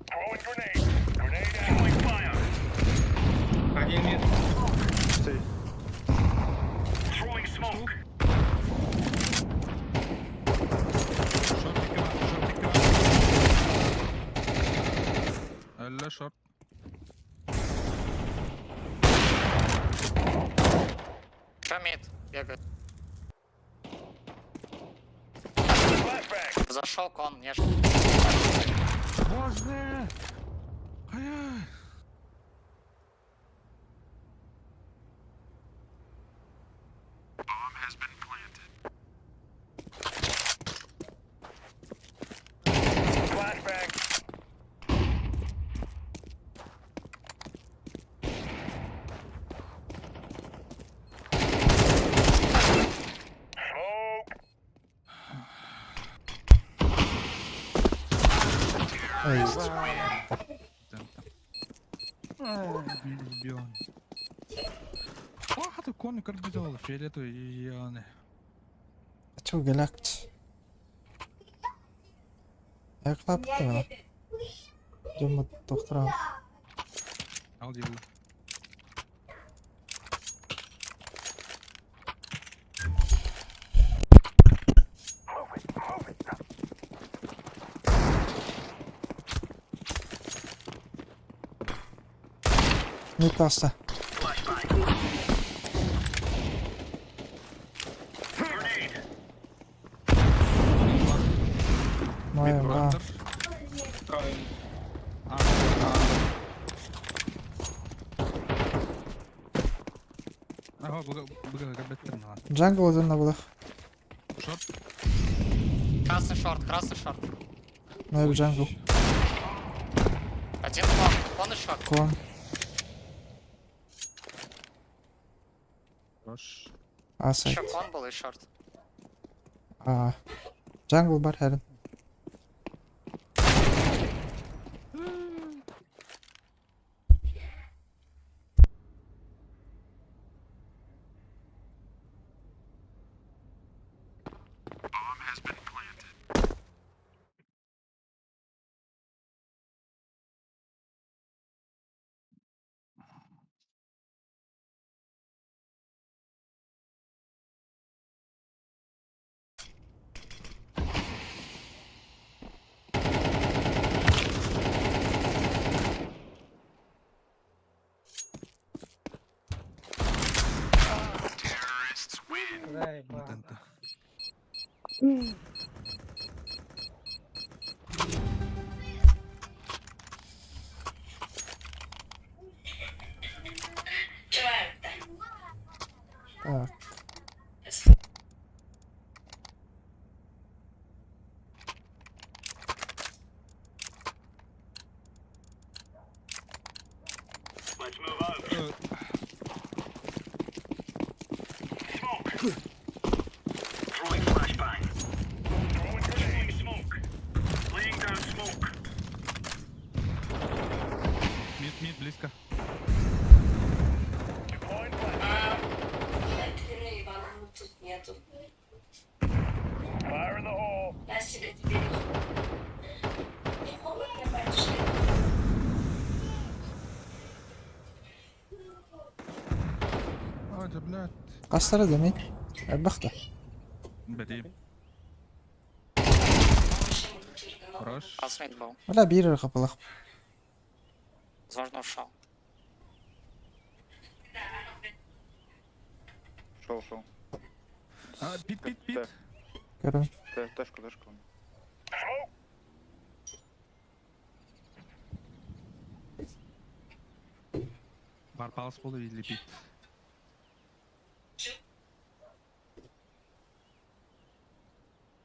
S8: Throwing grenade. Grenade out. Throwing fire. Throwing smoke.
S3: Short iki var. Short iki var. Elle short.
S7: Шамид бегает.
S8: Flashbang.
S7: Зашел кон, мне
S3: Боже! Ай-яй!
S8: Flashbang. Smoke.
S1: Ай,
S3: Миллион. О, хата кони как бежал, фиолетовый яны.
S1: çok gelakt. Ayaklap da bana. Cumhur doktora.
S3: Al diyelim.
S1: Ne pasta?
S8: Grenade.
S1: Moja ma.
S3: Under. Ага, бага габеттер на.
S1: Jungle uzun da bulak.
S3: Шорт.
S7: Красный шорт, красный шорт.
S1: Ne bir jungle?
S7: Один кон, кон и шорт.
S1: Kon.
S3: Хорош.
S1: A site.
S7: Еще кон был и шорт.
S1: A. Jungle var her.
S5: Заебал.
S3: Вот это.
S1: Так.
S8: Let's move out.
S3: Э,
S8: Smoke. Throwing flashbang. Throwing smoke. Laying down smoke.
S3: Мид, близко.
S8: Deploying flashbang.
S6: Тут нету.
S8: Fire in the hole.
S6: Я себе теперь. Не холодно, батюшка.
S3: اه блядь.
S1: قصر دمي البختة.
S3: بديل. Хорош.
S7: Асмит был.
S1: ولا بير قبل
S7: Возможно, ушел.
S4: Шел.
S3: А, пит.
S1: كرم.
S4: Тэшку.
S3: Барпалс болу или пит.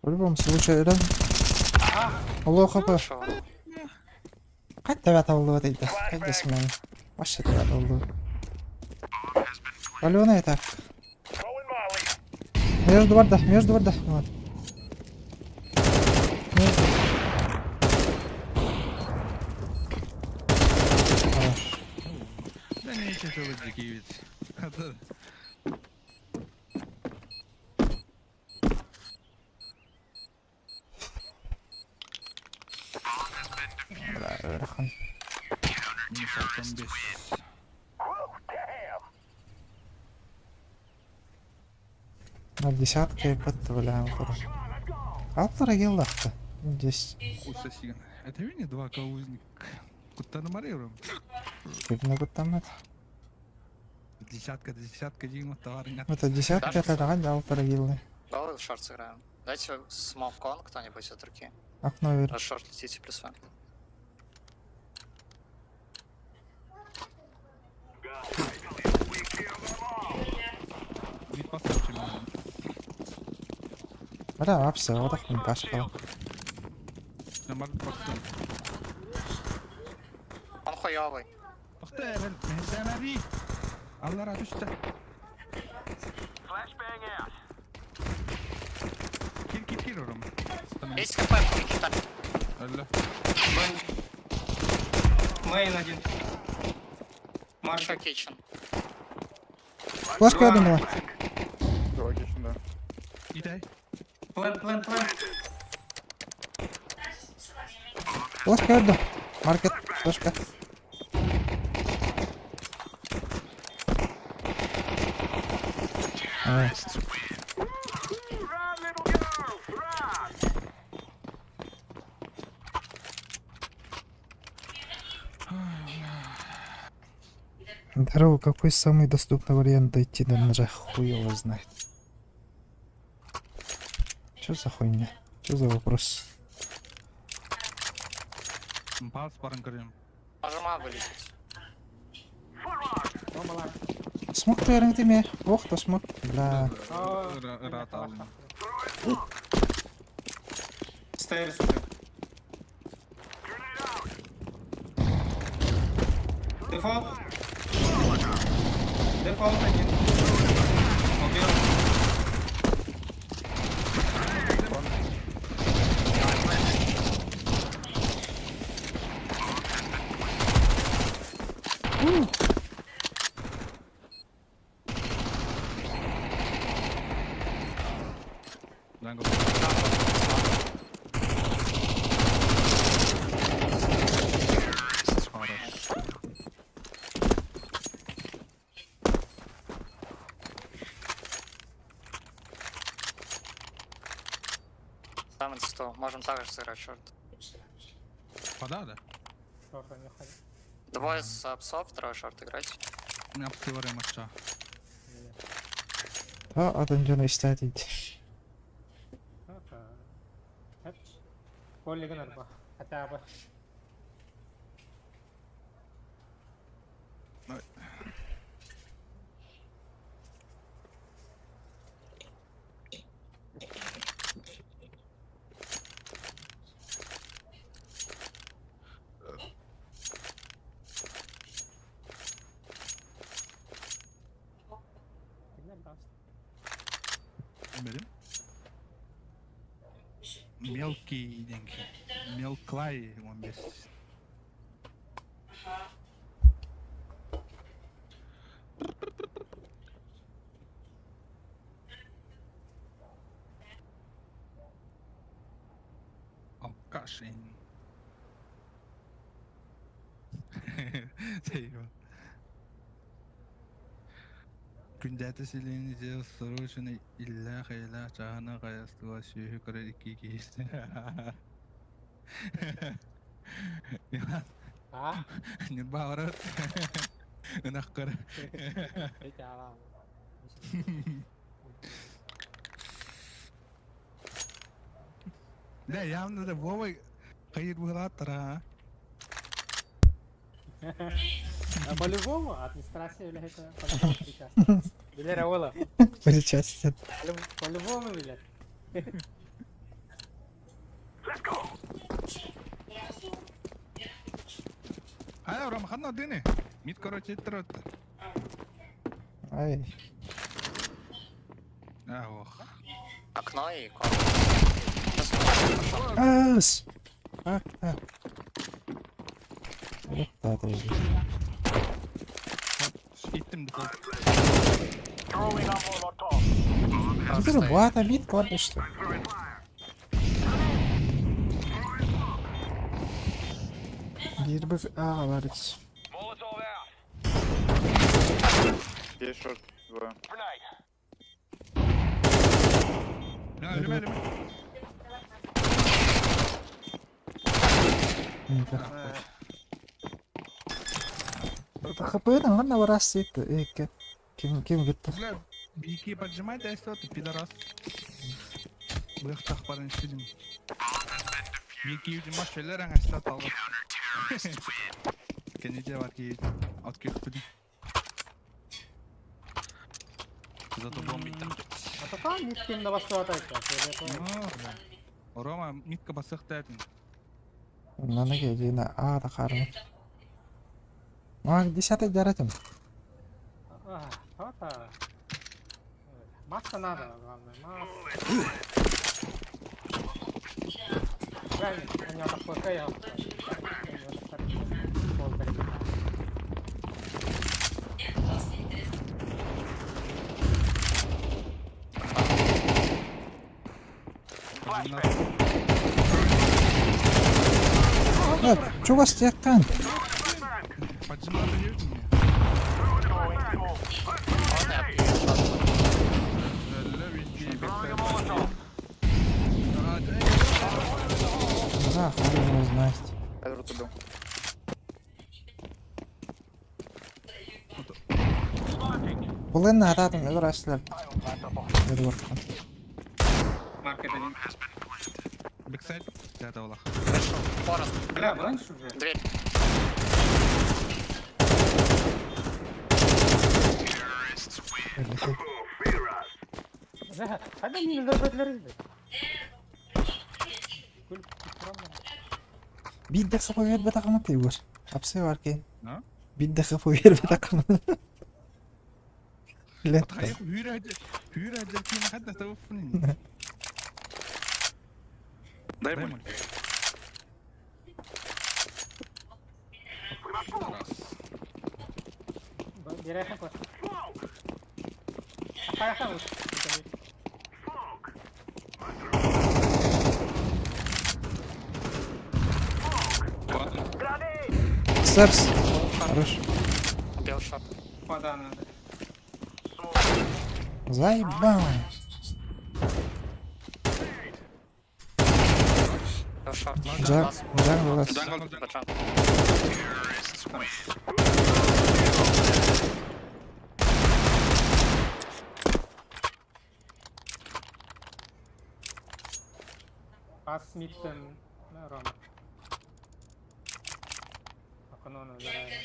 S1: В любом случае, да. الله خبر.
S7: Ушел.
S1: قد تبعت والله تيدا. قد اسمعني. وش تبعت والله. Аленый так.
S8: Throwing Molly.
S1: Между ворда. Вот. Между. Хорош.
S3: Да не тяжело ведь. Это...
S1: Бля, рахан.
S3: Минус 15.
S1: На десятке бот, бля, Алтара геллахта. Здесь.
S3: Усасиган. Это вини два каузник. Куда намарируем?
S1: Видно, вот там это.
S3: Десятка Дима, товар нет.
S1: Это десятка, это рад, Алтара геллы.
S7: Давай в шорт сыграем. Дайте смок кон кто-нибудь от руки.
S1: Окно вверх.
S7: Раз шорт летите плюс ван.
S3: Мид поставьте меня.
S1: Бля, все, вот так не пошел.
S3: Намар поставь.
S7: Он хуёвый.
S3: Поставь, Мехзамари. Allah razı olsun.
S8: Flashbang out.
S3: Kir oğlum. Tamam.
S7: Есть хп, Никита.
S3: Allah.
S2: Мейн один.
S7: Еще кичен.
S1: Флешка, я думала.
S4: Логично, да.
S3: İday.
S2: Плен.
S1: Флешка, я думала. Маркет, флешка. Ай.
S8: Run, little girls, run.
S1: Здорово, какой самый доступный вариант дойти до ножа? Хуй его знает. Чё за хуйня? Чё за вопрос?
S3: Палс баран көрем.
S7: Можем А вылететь.
S1: Смог ты ме? Ох, то смог. Бля.
S3: Рат aldım.
S2: Стейрс. Дефолт. Дефолт один. Убил.
S3: Ben
S7: Там инсту. Можем также сыграть шорт.
S3: Пода, да?
S5: Шорт не ходит.
S7: Двое с псов, второй шорт играть.
S3: У меня псы варе матча.
S1: Adam canı istedi.
S5: Hep kollegin arba. Hatta abi.
S3: Bilmedim. Мелкий деньги. Мелклай 15. Алкашин. Сейва. Күндәте силене срочно илля хайла чана гаястыга сүйү көрө ики кейс.
S5: А?
S3: Не баурат. Нахкар.
S5: Peki abi.
S3: Да, явно да Вова кайыр булаттара.
S5: По-любому администрация или это по-любому приказ. Билер ола.
S1: Причастен.
S5: По-любому билер.
S3: Ай, Ром, ханна дыны. Мид короче трот.
S1: Ай.
S3: Ох.
S7: Окно и кон.
S1: Ас. А. Вот так вот.
S3: Иттим да.
S8: Throwing up Molotov.
S1: Ты рубата бит кладешь что? Bir bak varız.
S8: Molotov out.
S4: Есть шорт, двое.
S8: Grenade.
S3: Ölüme.
S1: Это хп'den lan ne var aslında? Kim gitti?
S3: Бля, бики поджимай, да что ты, пидорас. Быхтах парень сидим. Бики южима шелер аңашта талгы. Кенеде бар ки от кеппидим. Зато бомбиттим.
S5: А то там миткин да бастырат айтты.
S3: Рома, митка басыктайтын.
S1: Надо geldiğine da karnı. Mak 10 деретим.
S5: Вот так. Масса надо, главное, масса. Правильно, у него такой кейл.
S1: Чего стекан?
S3: Поджимай, да южима.
S8: Throwing smoke.
S3: Ölü biki
S8: Throwing a Molotov.
S1: Да, хуй его знает.
S4: Я рот убил.
S8: Spotting.
S1: Булынны ататын öğrenciler. Hadi bakalım.
S3: Бексайд, это улах.
S7: Форест.
S2: Бля, раньше уже.
S7: Дверь.
S5: Hadi yine de bekleriz. Kul
S1: Bir dakika ver bir takımı teyvur. Hapse var ki.
S3: Ha?
S1: Bir dakika ver bir takımı. Let.
S3: تخيل هيرة جاكين حتى توفني دايما
S5: Direkt koş. Ayakta vur.
S1: Steps. Хорош.
S7: Убил шот.
S2: Вода надо.
S1: Заебал.
S7: Убил шот.
S1: Джак вылаз.
S7: Пацан.
S5: Пас миттен Рома. Окно заряем.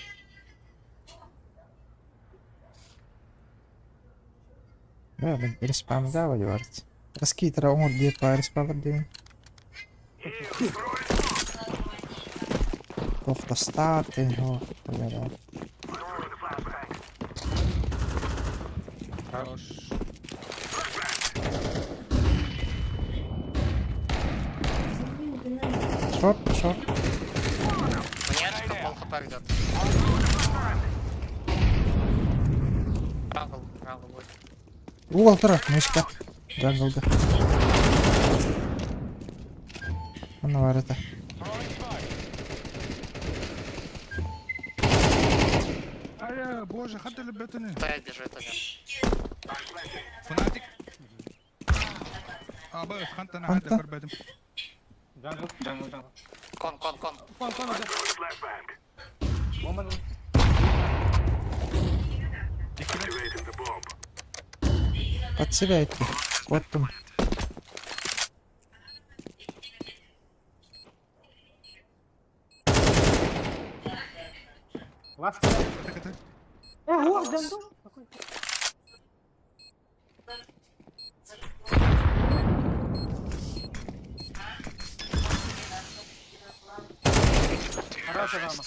S1: Ben respawn gava vart. Raskiter on die paar respawn doen. Of de start en ho. Ja.
S3: Хорош.
S1: Short.
S7: Мне пол хп ведет. Правил будет.
S1: Угол taraf мышка. Джанглда. Она var это.
S3: Ай, боже, хаты лебетаны.
S7: Стоять бежит один.
S3: Фанатик. Абы, хантана хаты
S1: Ханта?
S3: көрбедім.
S5: Джангл.
S7: Кон.
S5: Кон, уже. Бомба.
S8: Activating the bomb.
S1: Под себя идти. Вот там.
S5: Ласт.
S3: Каты.
S5: Ого, джангл. Хорошая Рома.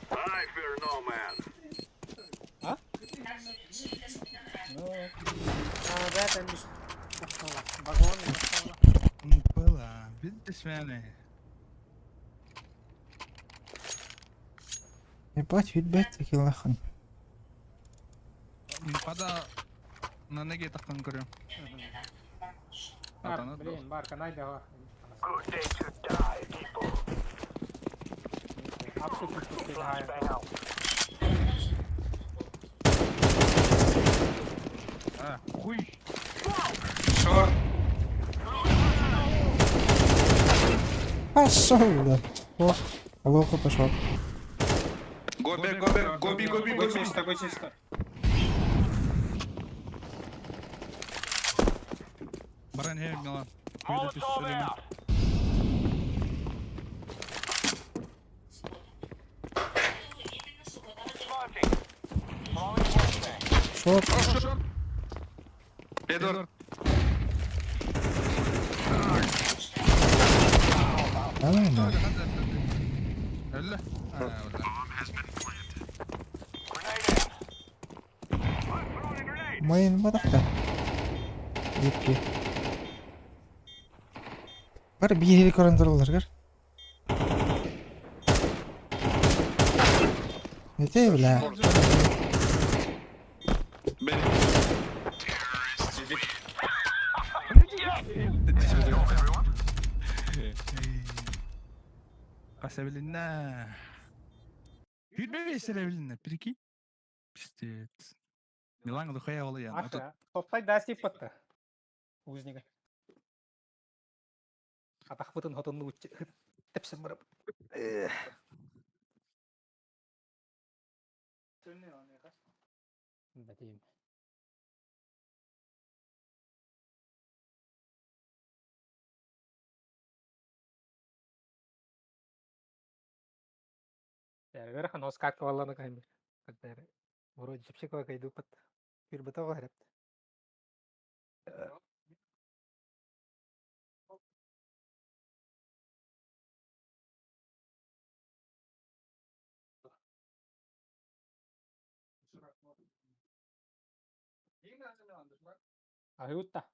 S8: I fear no man.
S5: В этом вагон.
S3: Была. Видишь, меня.
S1: Ебать, фидбэк такие лахан.
S3: Пада на ноге таққан көрем.
S5: Блин, Барка, найди его.
S8: Good day to die, people.
S5: Абсолютно
S8: Bang out.
S3: А, хуй.
S1: Пошел, да. О, лоха пошел.
S3: Гоби.
S5: чисто.
S3: Баран хем, Милан.
S8: Molotov out. Launching. Throwing flashbang.
S1: Шорт.
S3: Эдвард.
S1: Нормально.
S3: Ölü.
S8: Grenade out. I'm throwing a grenade.
S1: Mayın barakta. Yepki. Var bir yeri korandırırlar gör. Ne diyor bile?
S3: Қасабілінна. Хүйтбе бесеребілінна, прикинь. Пистец. Милан духая олы ян.
S5: Аша, топтай дасти патта. Узнига. Атақ бұтын хотынны үтчі. Тіпсін бұрып. Бәтейім. Верх нос катка валланы каймир. Каттары. Вроде чипчикова кайду пат. Пир бытова хребт. Аюутта.